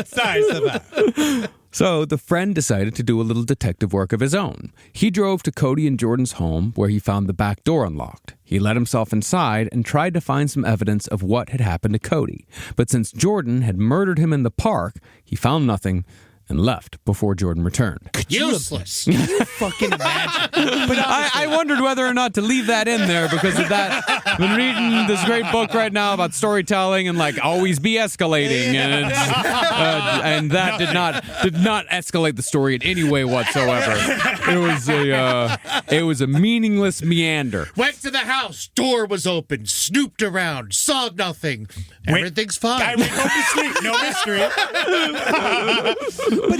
[SPEAKER 5] size of that.
[SPEAKER 4] So the friend decided to do a little detective work of his own. He drove to Cody and Jordan's home where he found the back door unlocked. He let himself inside and tried to find some evidence of what had happened to Cody. But since Jordan had murdered him in the park, he found nothing and left before Jordan returned.
[SPEAKER 6] Useless.
[SPEAKER 5] Can you fucking imagine? But
[SPEAKER 4] I wondered whether or not to leave that in there because of that. I've been reading this great book right now about storytelling and like always be escalating, and that did not escalate the story in any way whatsoever. It was a meaningless meander.
[SPEAKER 6] Went to the house, door was open, snooped around, saw nothing. Everything's fine.
[SPEAKER 5] I went home to sleep. No mystery. But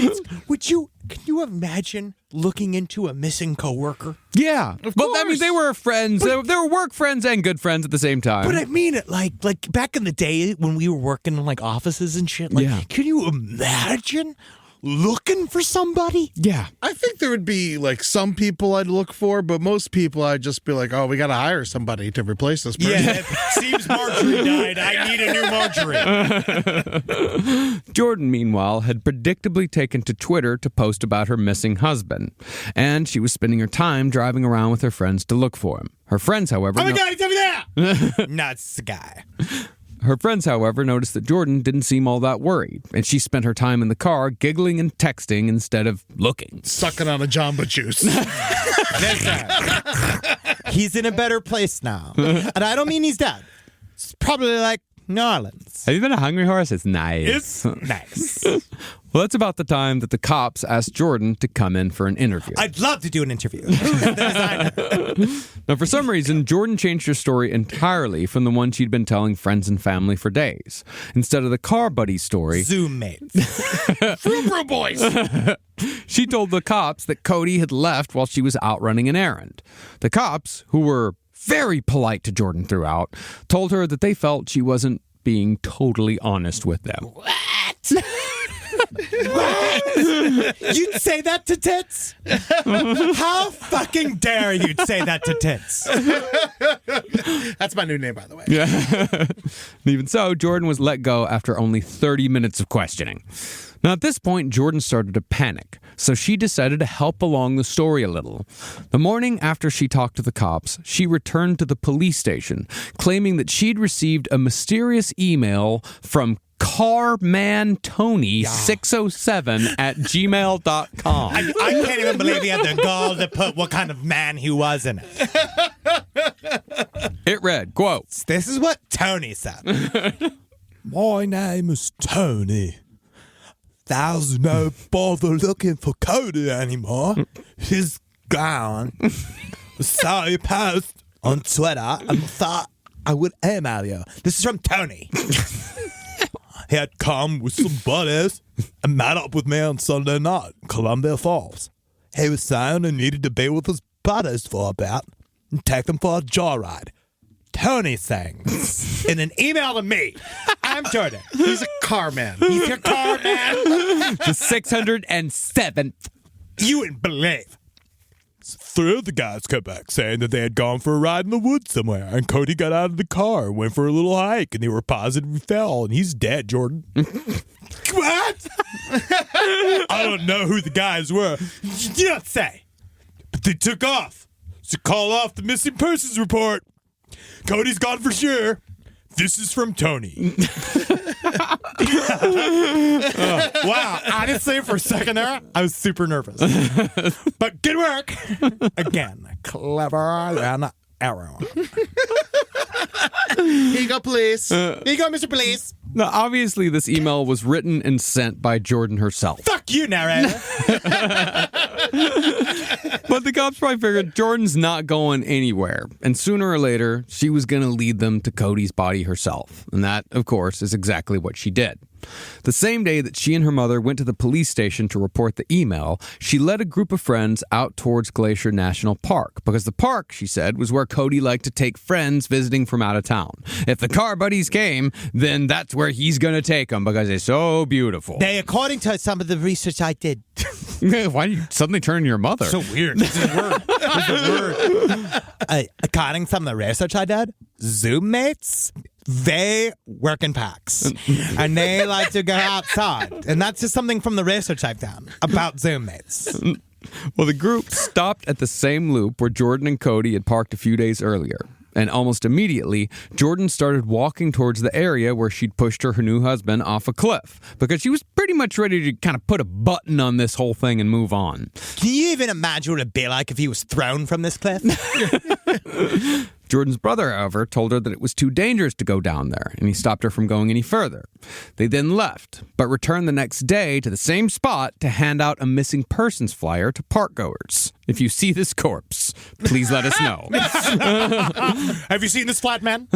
[SPEAKER 5] can you imagine looking into a missing coworker?
[SPEAKER 4] Yeah. Well, I mean, they were friends. They were work friends and good friends at the same time.
[SPEAKER 5] But I mean it like back in the day when we were working in like offices and shit. Like,
[SPEAKER 4] Yeah.
[SPEAKER 5] Can you imagine looking for somebody?
[SPEAKER 4] Yeah.
[SPEAKER 6] I think there would be like some people I'd look for, but most people I'd just be like, oh, we got to hire somebody to replace this person.
[SPEAKER 5] Yeah, it seems Marjorie died. I need a new Marjorie.
[SPEAKER 4] Jordan, meanwhile, had predictably taken to Twitter to post about her missing husband, and she was spending her time driving around with her friends to look for him. Her friends, however,
[SPEAKER 5] God, tell me that! Nuts guy.
[SPEAKER 4] Her friends, however, noticed that Jordan didn't seem all that worried, and she spent her time in the car giggling and texting instead of looking.
[SPEAKER 6] Sucking on a Jamba Juice.
[SPEAKER 5] He's in a better place now. And I don't mean he's dead. It's probably like New Orleans.
[SPEAKER 4] Have you been a Hungry Horse? It's nice.
[SPEAKER 5] It's nice.
[SPEAKER 4] Well, that's about the time that the cops asked Jordan to come in for an interview.
[SPEAKER 5] I'd love to do an interview. Who's the designer?
[SPEAKER 4] Now, for some reason, Jordan changed her story entirely from the one she'd been telling friends and family for days. Instead of the car buddy story,
[SPEAKER 5] Zoom mates.
[SPEAKER 6] Vroom boys.
[SPEAKER 4] she told the cops that Cody had left while she was out running an errand. The cops, who were very polite to Jordan throughout, told her that they felt she wasn't being totally honest with them.
[SPEAKER 5] What? You'd say that to tits? How fucking dare you say that to tits?
[SPEAKER 6] That's my new name, by the way.
[SPEAKER 4] Yeah. Even so, Jordan was let go after only 30 minutes of questioning. Now, at this point, Jordan started to panic, so she decided to help along the story a little. The morning after she talked to the cops, she returned to the police station, claiming that she'd received a mysterious email from carmantony607@gmail.com.
[SPEAKER 5] I can't even believe he had the gall to put what kind of man he was in it.
[SPEAKER 4] It read, quote,
[SPEAKER 5] This is what Tony said. My name is Tony. There's no bother looking for Cody anymore. He's gone. Saw you post on Twitter and thought I would email you. This is from Tony. He had come with some buddies and met up with me on Sunday night in Columbia Falls. He was saying he needed to be with his buddies for a bit and take them for a joyride. Tony sings in an email to me. I'm Jordan.
[SPEAKER 6] He's a car man.
[SPEAKER 5] He's your car man.
[SPEAKER 4] the 607th.
[SPEAKER 5] You wouldn't believe. So 3 of the guys come back saying that they had gone for a ride in the woods somewhere, and Cody got out of the car and went for a little hike, and they were positive he fell, and he's dead, Jordan. What? I don't know who the guys were. You don't say. But they took off. So call off the missing persons report. Cody's gone for sure. This is from Tony. Wow. Honestly, for a second there, I was super nervous. But good work. Again, clever than arrow.
[SPEAKER 6] Here you go, police.
[SPEAKER 5] Here you go, Mr. Police.
[SPEAKER 4] Now, obviously, this email was written and sent by Jordan herself.
[SPEAKER 5] Fuck you, narrator.
[SPEAKER 4] But the cops probably figured Jordan's not going anywhere. And sooner or later, she was going to lead them to Cody's body herself. And that, of course, is exactly what she did. The same day that she and her mother went to the police station to report the email, she led a group of friends out towards Glacier National Park, because the park, she said, was where Cody liked to take friends visiting from out of town. If the car buddies came, then that's where he's going to take them, because it's so beautiful.
[SPEAKER 5] According to some of the research I did.
[SPEAKER 4] Why did you suddenly turn to your mother?
[SPEAKER 5] So weird. This is a word. This is a word. According to some of the research I did, Zoom mates, They work in packs, and they like to go outside. And that's just something from the research I've done about Zoom mates.
[SPEAKER 4] Well, the group stopped at the same loop where Jordan and Cody had parked a few days earlier. And almost immediately, Jordan started walking towards the area where she'd pushed her new husband off a cliff because she was pretty much ready to kind of put a button on this whole thing and move on.
[SPEAKER 5] Can you even imagine what it'd be like if he was thrown from this cliff?
[SPEAKER 4] Jordan's brother, however, told her that it was too dangerous to go down there, and he stopped her from going any further. They then left, but returned the next day to the same spot to hand out a missing persons flyer to parkgoers. If you see this corpse, please let us know.
[SPEAKER 5] Have you seen this flat man?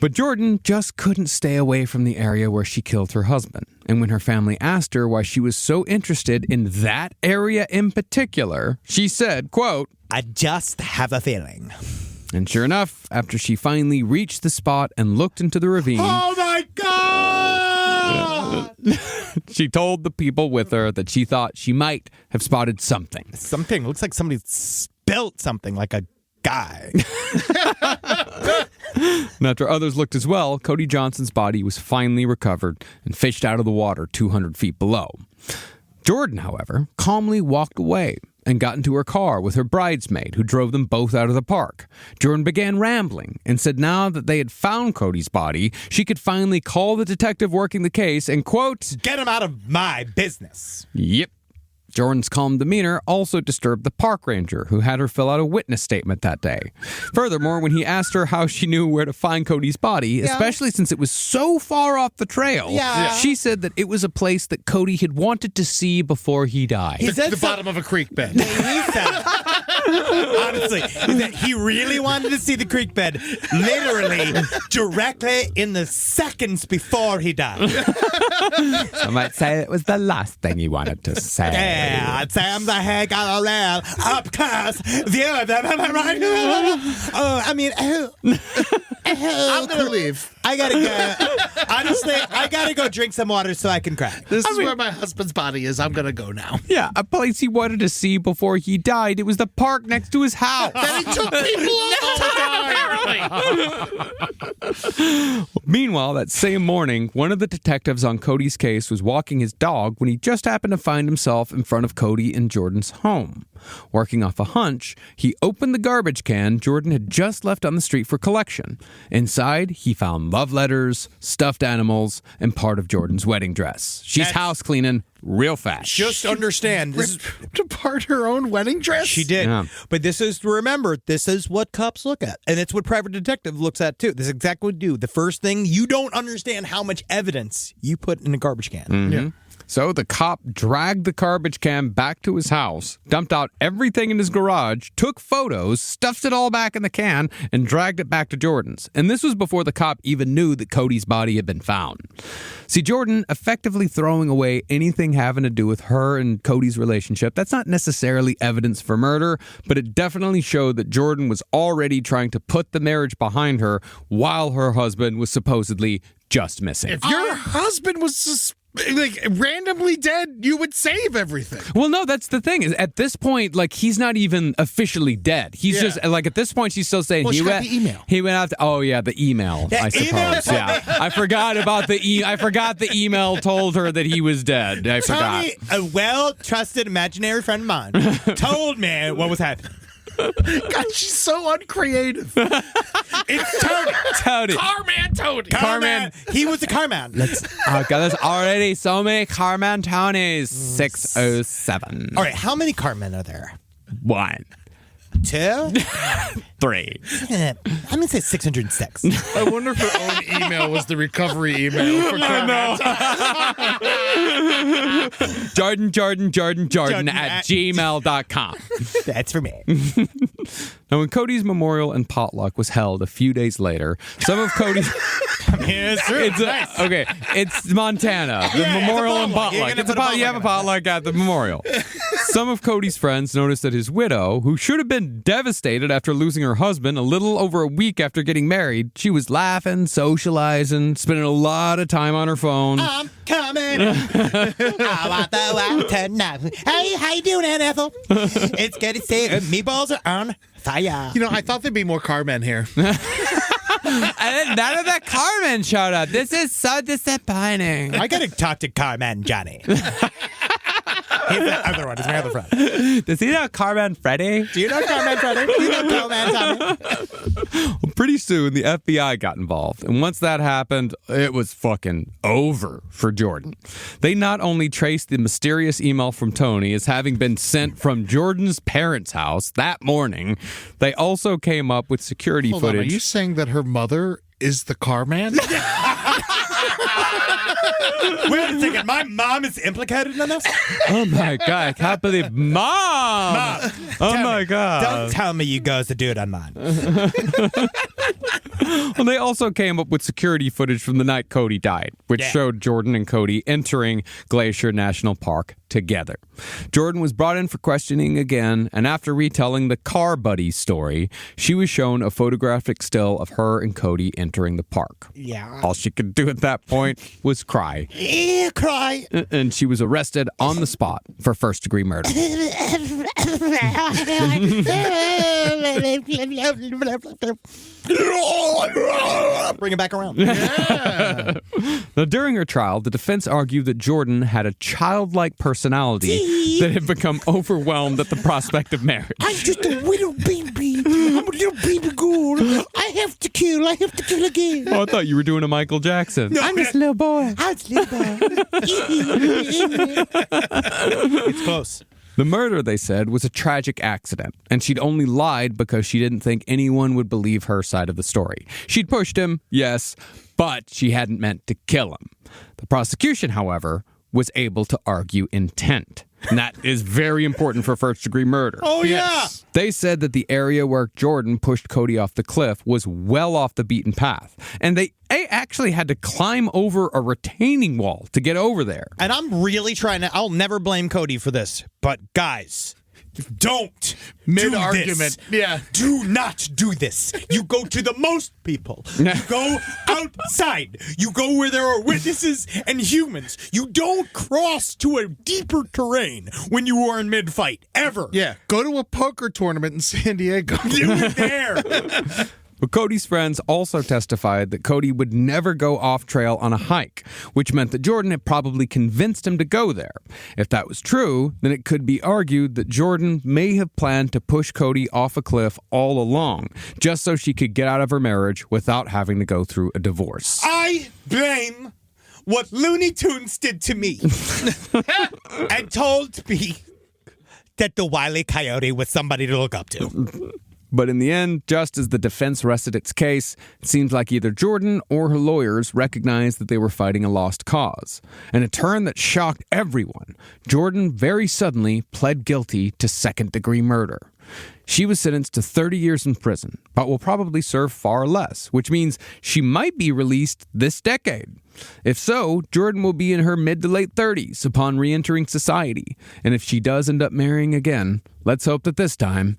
[SPEAKER 4] But Jordan just couldn't stay away from the area where she killed her husband. And when her family asked her why she was so interested in that area in particular, she said, quote,
[SPEAKER 5] I just have a feeling.
[SPEAKER 4] And sure enough, after she finally reached the spot and looked into the ravine,
[SPEAKER 5] Oh my God!
[SPEAKER 4] she told the people with her that she thought she might have spotted something.
[SPEAKER 5] Something looks like somebody spilt something like a guy.
[SPEAKER 4] And after others looked as well, Cody Johnson's body was finally recovered and fished out of the water 200 feet below. Jordan, however, calmly walked away and got into her car with her bridesmaid, who drove them both out of the park. Jordan began rambling and said now that they had found Cody's body, she could finally call the detective working the case and, quote,
[SPEAKER 5] Get him out of my business.
[SPEAKER 4] Yep. Jordan's calm demeanor also disturbed the park ranger, who had her fill out a witness statement that day. Furthermore, when he asked her how she knew where to find Cody's body, especially since it was so far off the trail, she said that it was a place that Cody had wanted to see before he died.
[SPEAKER 6] The bottom of a creek bed.
[SPEAKER 5] He said, honestly, that he really wanted to see the creek bed literally directly in the seconds before he died.
[SPEAKER 4] I might say it was the last thing he wanted to say.
[SPEAKER 5] Yeah, Sam the heck got a real up close view of them. Am I right?
[SPEAKER 6] I'm going to leave.
[SPEAKER 5] I gotta go. Honestly, I gotta go drink some water so I can cry.
[SPEAKER 6] This is where my husband's body is. I'm going to go now.
[SPEAKER 4] Yeah, a place he wanted to see before he died. It was the park next to his house.
[SPEAKER 6] And he took people off.
[SPEAKER 4] Meanwhile, that same morning, one of the detectives on Cody's case was walking his dog when he just happened to find himself in front of Cody and Jordan's home. Working off a hunch, he opened the garbage can Jordan had just left on the street for collection. Inside, he found love letters, stuffed animals, and part of Jordan's wedding dress. She's house cleaning real fast.
[SPEAKER 5] Just understand, this is,
[SPEAKER 6] To part her own wedding dress?
[SPEAKER 5] she did.
[SPEAKER 4] Yeah.
[SPEAKER 5] But this is, remember, this is what cops look at. And it's what private detective looks at, too. This is exactly what we do. The first thing, you don't understand how much evidence you put in a garbage can.
[SPEAKER 6] Yeah.
[SPEAKER 4] So the cop dragged the garbage can back to his house, dumped out everything in his garage, took photos, stuffed it all back in the can, and dragged it back to Jordan's. And this was before the cop even knew that Cody's body had been found. See, Jordan effectively throwing away anything having to do with her and Cody's relationship, that's not necessarily evidence for murder, but it definitely showed that Jordan was already trying to put the marriage behind her while her husband was supposedly just missing.
[SPEAKER 6] If your husband was randomly dead, you would save everything.
[SPEAKER 4] Well, no, that's the thing. Is at this point, like, he's not even officially dead. He's just like, at this point, she's still saying
[SPEAKER 6] Well, she got the email.
[SPEAKER 4] He went out. Oh yeah, the email. I suppose. Yeah, I forgot about the I forgot the email told her that he was dead. I forgot.
[SPEAKER 5] Tony, a well-trusted imaginary friend of mine, told me what was happening.
[SPEAKER 6] God, she's so uncreative.
[SPEAKER 5] It's Tony.
[SPEAKER 4] Tony.
[SPEAKER 6] Carman Tony.
[SPEAKER 5] Carman. He was a carman.
[SPEAKER 4] Oh God, there's already so many Carman Tonys. 607.
[SPEAKER 5] All right, how many carmen are there?
[SPEAKER 4] 1,
[SPEAKER 5] 2?
[SPEAKER 4] 3.
[SPEAKER 5] I'm going to say 606.
[SPEAKER 6] I wonder if her own email was the recovery email for Carman.
[SPEAKER 4] Jordan at gmail.com.
[SPEAKER 5] That's for me.
[SPEAKER 4] Now, when Cody's memorial and potluck was held a few days later, some of Cody's...
[SPEAKER 5] It's true.
[SPEAKER 4] Okay, it's Montana. The memorial and potluck. You have a potluck at the memorial. Some of Cody's friends noticed that his widow, who should have been devastated after losing her husband a little over a week after getting married, she was laughing, socializing, spending a lot of time on her phone.
[SPEAKER 5] I'm coming. I want the wild tonight. Hey, how you doing, Aunt Ethel? It's good to see you. Meatballs are on fire.
[SPEAKER 6] You know, I thought there'd be more Carmen here.
[SPEAKER 4] then none of the carmen showed up. This is so disappointing.
[SPEAKER 5] I gotta talk to Carman Johnny. He's the other one. He's my other friend.
[SPEAKER 4] Does he know Carmen Freddy?
[SPEAKER 5] Do you know Carman Freddy? Do you know Carman Johnny?
[SPEAKER 4] Well, pretty soon, the FBI got involved. And once that happened, it was fucking over for Jordan. They not only traced the mysterious email from Tony as having been sent from Jordan's parents' house that morning, they also came up with security
[SPEAKER 6] Hold on,
[SPEAKER 4] footage.
[SPEAKER 6] are you saying that her mother is the car man?
[SPEAKER 5] Wait a second. My mom is implicated in this?
[SPEAKER 4] Oh my God, I can't believe Mom! Oh my God.
[SPEAKER 5] Don't tell me you goes to do it on mine.
[SPEAKER 4] Well, they also came up with security footage from the night Cody died, which showed Jordan and Cody entering Glacier National Park together. Jordan was brought in for questioning again, and after retelling the car buddy story, she was shown a photographic still of her and Cody entering the park.
[SPEAKER 5] Yeah.
[SPEAKER 4] All she could do at that point was cry.
[SPEAKER 5] Yeah, cry.
[SPEAKER 4] And she was arrested on the spot for first-degree murder.
[SPEAKER 5] Bring it back around.
[SPEAKER 4] Now, during her trial, the defense argued that Jordan had a childlike personality that had become overwhelmed at the prospect of marriage.
[SPEAKER 5] I'm just a little baby. I'm a little baby girl. I have to kill again.
[SPEAKER 4] Oh, I thought you were doing a Michael Jackson. I'm just a little boy.
[SPEAKER 5] It's close.
[SPEAKER 4] The murder, they said, was a tragic accident, and she'd only lied because she didn't think anyone would believe her side of the story. She'd pushed him, yes, but she hadn't meant to kill him. The prosecution, however, was able to argue intent. And that is very important for first-degree murder.
[SPEAKER 5] Oh, yeah.
[SPEAKER 4] They said that the area where Jordan pushed Cody off the cliff was well off the beaten path. And they actually had to climb over a retaining wall to get over there.
[SPEAKER 5] And I'm really trying to, I'll never blame Cody for this, but guys, don't
[SPEAKER 6] Mid-argument.
[SPEAKER 5] do this.
[SPEAKER 6] Yeah.
[SPEAKER 5] Do not do this. You go to the most people. You go outside. You go where there are witnesses and humans. You don't cross to a deeper terrain when you are in mid-fight, ever.
[SPEAKER 6] Yeah. Go to a poker tournament in San Diego.
[SPEAKER 5] Do it there.
[SPEAKER 4] But Cody's friends also testified that Cody would never go off trail on a hike, which meant that Jordan had probably convinced him to go there. If that was true, then it could be argued that Jordan may have planned to push Cody off a cliff all along, just so she could get out of her marriage without having to go through a divorce.
[SPEAKER 5] I blame what Looney Tunes did to me and told me that the Wile E. Coyote was somebody to look up to.
[SPEAKER 4] But in the end, just as the defense rested its case, it seems like either Jordan or her lawyers recognized that they were fighting a lost cause. In a turn that shocked everyone, Jordan very suddenly pled guilty to second-degree murder. She was sentenced to 30 years in prison, but will probably serve far less, which means she might be released this decade. If so, Jordan will be in her mid to late 30s upon re-entering society. And if she does end up marrying again, let's hope that this time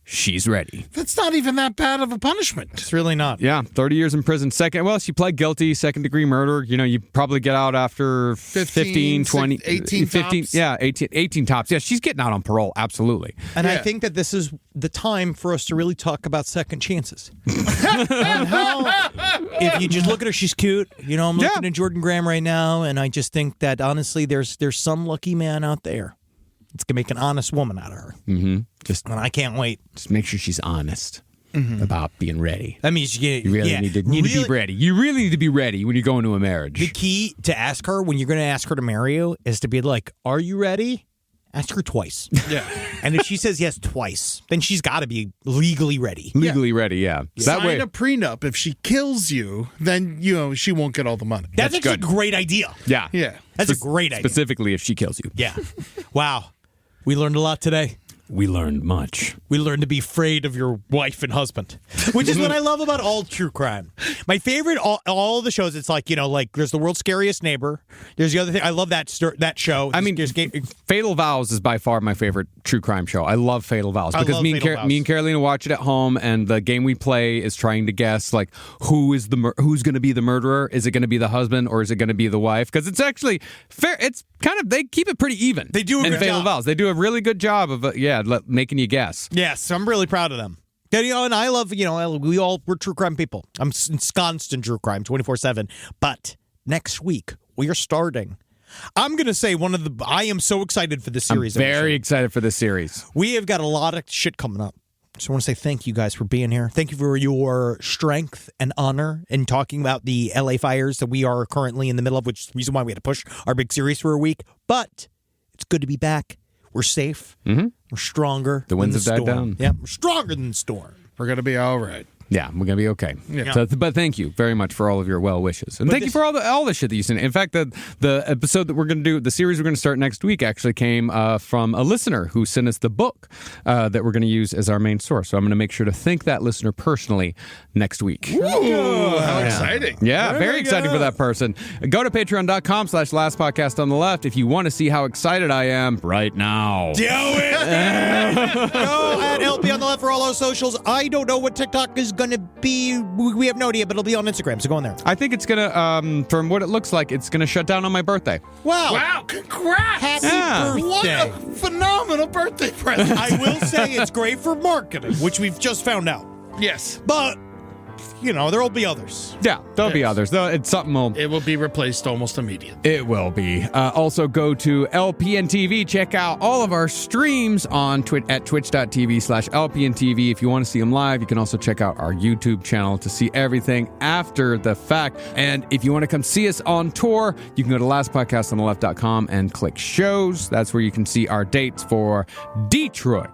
[SPEAKER 4] she's ready.
[SPEAKER 6] That's not even that bad of a punishment.
[SPEAKER 5] It's really not.
[SPEAKER 4] Yeah, 30 years in prison. She pled guilty, second-degree murder. You know, you probably get out after 15, 20,
[SPEAKER 6] 18
[SPEAKER 4] 15,
[SPEAKER 6] tops.
[SPEAKER 4] Yeah, 18 tops. Yeah, she's getting out on parole, absolutely.
[SPEAKER 5] And I
[SPEAKER 6] Yeah.
[SPEAKER 5] think that this is the time for us to really talk about second chances. And how, if you just look at her, she's cute. You know, I'm looking at Jordan Graham right now, and I just think that, honestly, there's some lucky man out there. It's going to make an honest woman out of her.
[SPEAKER 4] Mm-hmm.
[SPEAKER 5] And I can't wait.
[SPEAKER 4] Just make sure she's honest about being ready.
[SPEAKER 5] That means you
[SPEAKER 4] really need to be ready. You really need to be ready when you go into a marriage.
[SPEAKER 5] The key to ask her when you're going to ask her to marry you is to be like, are you ready? Ask her twice.
[SPEAKER 6] Yeah.
[SPEAKER 5] And if she says yes twice, then she's got to be legally ready.
[SPEAKER 4] Legally ready, yeah. That
[SPEAKER 6] Sign
[SPEAKER 4] way,
[SPEAKER 6] a prenup. If she kills you, then, you know, she won't get all the money.
[SPEAKER 5] That's actually a great idea.
[SPEAKER 4] yeah.
[SPEAKER 6] Yeah.
[SPEAKER 5] That's a great idea.
[SPEAKER 4] Specifically if she kills you.
[SPEAKER 5] Yeah. Wow. We learned a lot today.
[SPEAKER 4] We learned much.
[SPEAKER 5] We learned to be afraid of your wife and husband, which is what I love about all true crime. My favorite, all the shows, it's like, you know, like there's The World's Scariest Neighbor. There's the other thing. I love that show.
[SPEAKER 4] I mean, Fatal Vows is by far my favorite true crime show. I love Fatal Vows because me and Carolina watch it at home, and the game we play is trying to guess like who's going to be the murderer. Is it going to be the husband or is it going to be the wife? Because it's actually fair. It's kind of, they keep it pretty even.
[SPEAKER 5] They do a
[SPEAKER 4] in
[SPEAKER 5] good
[SPEAKER 4] Fatal
[SPEAKER 5] job.
[SPEAKER 4] Vows. They do a really good job of making you guess.
[SPEAKER 5] Yes, I'm really proud of them. And I love, we're true crime people. I'm ensconced in true crime 24/7. But next week, we are starting. I'm going to say I am so excited for this series.
[SPEAKER 4] I'm very excited for this series.
[SPEAKER 5] We have got a lot of shit coming up. So I want to say thank you guys for being here. Thank you for your strength and honor in talking about the LA fires that we are currently in the middle of, which is the reason why we had to push our big series for a week. But it's good to be back. We're safe.
[SPEAKER 4] Mm-hmm.
[SPEAKER 5] We're stronger.
[SPEAKER 4] The winds
[SPEAKER 5] than
[SPEAKER 4] have died down.
[SPEAKER 5] Yeah, we're stronger than the storm.
[SPEAKER 6] We're going to be all right.
[SPEAKER 4] Yeah, we're going to be okay.
[SPEAKER 6] Yeah.
[SPEAKER 4] So, but thank you very much for all of your well wishes. And thank you for all the shit that you sent. In fact, the episode that we're going to do, the series we're going to start next week actually came from a listener who sent us the book that we're going to use as our main source. So I'm going to make sure to thank that listener personally next week.
[SPEAKER 6] Ooh, how exciting.
[SPEAKER 4] Yeah, very exciting for that person. Go to patreon.com/lastpodcast on the left if you want to see how excited I am right now.
[SPEAKER 5] Do it! Go at LP on the left for all our socials. I don't know what TikTok is going to be. We have no idea, but it'll be on Instagram, so go on there.
[SPEAKER 4] I think it's going to, from what it looks like, it's going to shut down on my birthday.
[SPEAKER 6] Wow, congrats!
[SPEAKER 5] Happy birthday.
[SPEAKER 6] What a phenomenal birthday present.
[SPEAKER 5] I will say it's great for marketing, which we've just found out.
[SPEAKER 6] Yes.
[SPEAKER 5] But, there will be others.
[SPEAKER 4] Yeah, there'll be others. It's something
[SPEAKER 6] It will be replaced almost immediately.
[SPEAKER 4] It will be. Also, go to LPN TV. Check out all of our streams on at twitch.tv/LPNTV. If you want to see them live, you can also check out our YouTube channel to see everything after the fact. And if you want to come see us on tour, you can go to lastpodcastonTheLeft.com and click shows. That's where you can see our dates for Detroit,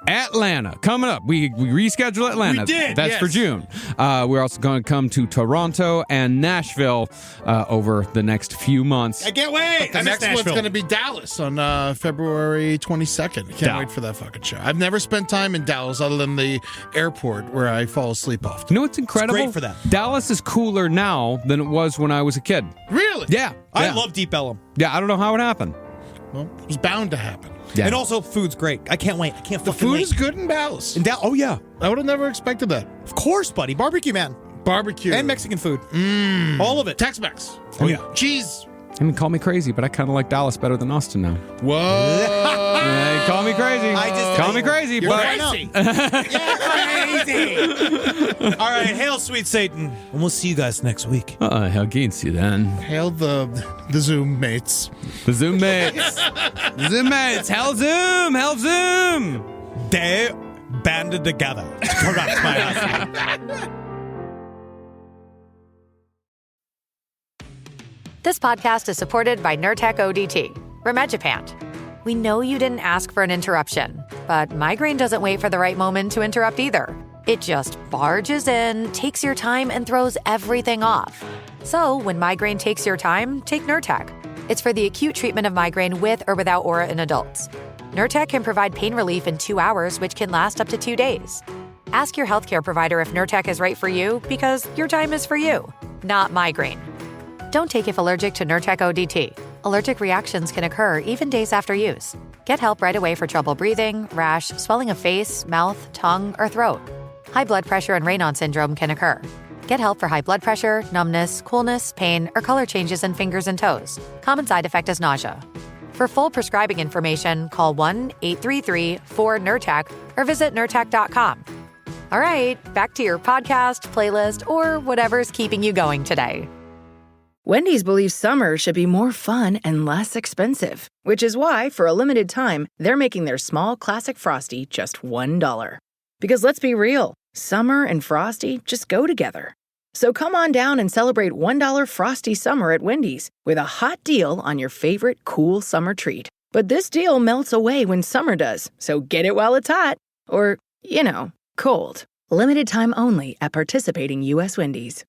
[SPEAKER 4] Atlanta coming up. We rescheduled Atlanta.
[SPEAKER 5] We did.
[SPEAKER 4] That's
[SPEAKER 5] yes.
[SPEAKER 4] for June. We're also going to come to Toronto and Nashville over the next few months.
[SPEAKER 5] I can't wait.
[SPEAKER 6] The next one's going to be Dallas on February 22nd. Can't wait for that fucking show. I've never spent time in Dallas other than the airport where I fall asleep often.
[SPEAKER 4] You know what's incredible?
[SPEAKER 5] It's great for that.
[SPEAKER 4] Dallas is cooler now than it was when I was a kid.
[SPEAKER 6] Really?
[SPEAKER 4] Yeah.
[SPEAKER 5] I
[SPEAKER 4] yeah.
[SPEAKER 5] love Deep Ellum.
[SPEAKER 4] Yeah, I don't know how it happened.
[SPEAKER 6] Well, it was bound to happen.
[SPEAKER 4] Yeah.
[SPEAKER 5] And also, food's great. I can't wait. I can't
[SPEAKER 6] The
[SPEAKER 5] fucking
[SPEAKER 6] food
[SPEAKER 5] wait.
[SPEAKER 6] is good in Dallas.
[SPEAKER 5] Oh, yeah.
[SPEAKER 6] I would have never expected that.
[SPEAKER 5] Of course, buddy. Barbecue, man.
[SPEAKER 6] Barbecue.
[SPEAKER 5] And Mexican food. All of it.
[SPEAKER 6] Tex-Mex.
[SPEAKER 5] Oh, yeah.
[SPEAKER 6] Cheese.
[SPEAKER 4] I mean, call me crazy, but I kind of like Dallas better than Austin now.
[SPEAKER 6] Whoa.
[SPEAKER 4] Hey, call me crazy. Call me crazy,
[SPEAKER 6] You're
[SPEAKER 4] but
[SPEAKER 6] crazy.
[SPEAKER 5] Crazy. All right. Hail, sweet Satan. And we'll see you guys next week.
[SPEAKER 4] I'll against you then.
[SPEAKER 6] Hail the Zoom mates.
[SPEAKER 4] The Zoom mates. The Zoom mates. Hell Zoom. Hell Zoom.
[SPEAKER 5] They banded together to corrupt my husband.
[SPEAKER 9] This podcast is supported by Nurtec ODT, Rimegepant. We know you didn't ask for an interruption, but migraine doesn't wait for the right moment to interrupt either. It just barges in, takes your time, and throws everything off. So when migraine takes your time, take Nurtec. It's for the acute treatment of migraine with or without aura in adults. Nurtec can provide pain relief in 2 hours, which can last up to 2 days. Ask your healthcare provider if Nurtec is right for you, because your time is for you, not migraine. Don't take if allergic to Nurtec ODT. Allergic reactions can occur even days after use. Get help right away for trouble breathing, rash, swelling of face, mouth, tongue, or throat. High blood pressure and Raynaud syndrome can occur. Get help for high blood pressure, numbness, coolness, pain, or color changes in fingers and toes. Common side effect is nausea. For full prescribing information, call 1-833-4-NURTEC or visit Nurtec.com. All right, back to your podcast, playlist, or whatever's keeping you going today.
[SPEAKER 10] Wendy's believes summer should be more fun and less expensive, which is why, for a limited time, they're making their small classic Frosty just $1. Because let's be real, summer and Frosty just go together. So come on down and celebrate $1 Frosty summer at Wendy's with a hot deal on your favorite cool summer treat. But this deal melts away when summer does, so get it while it's hot. Or, cold. Limited time only at participating U.S. Wendy's.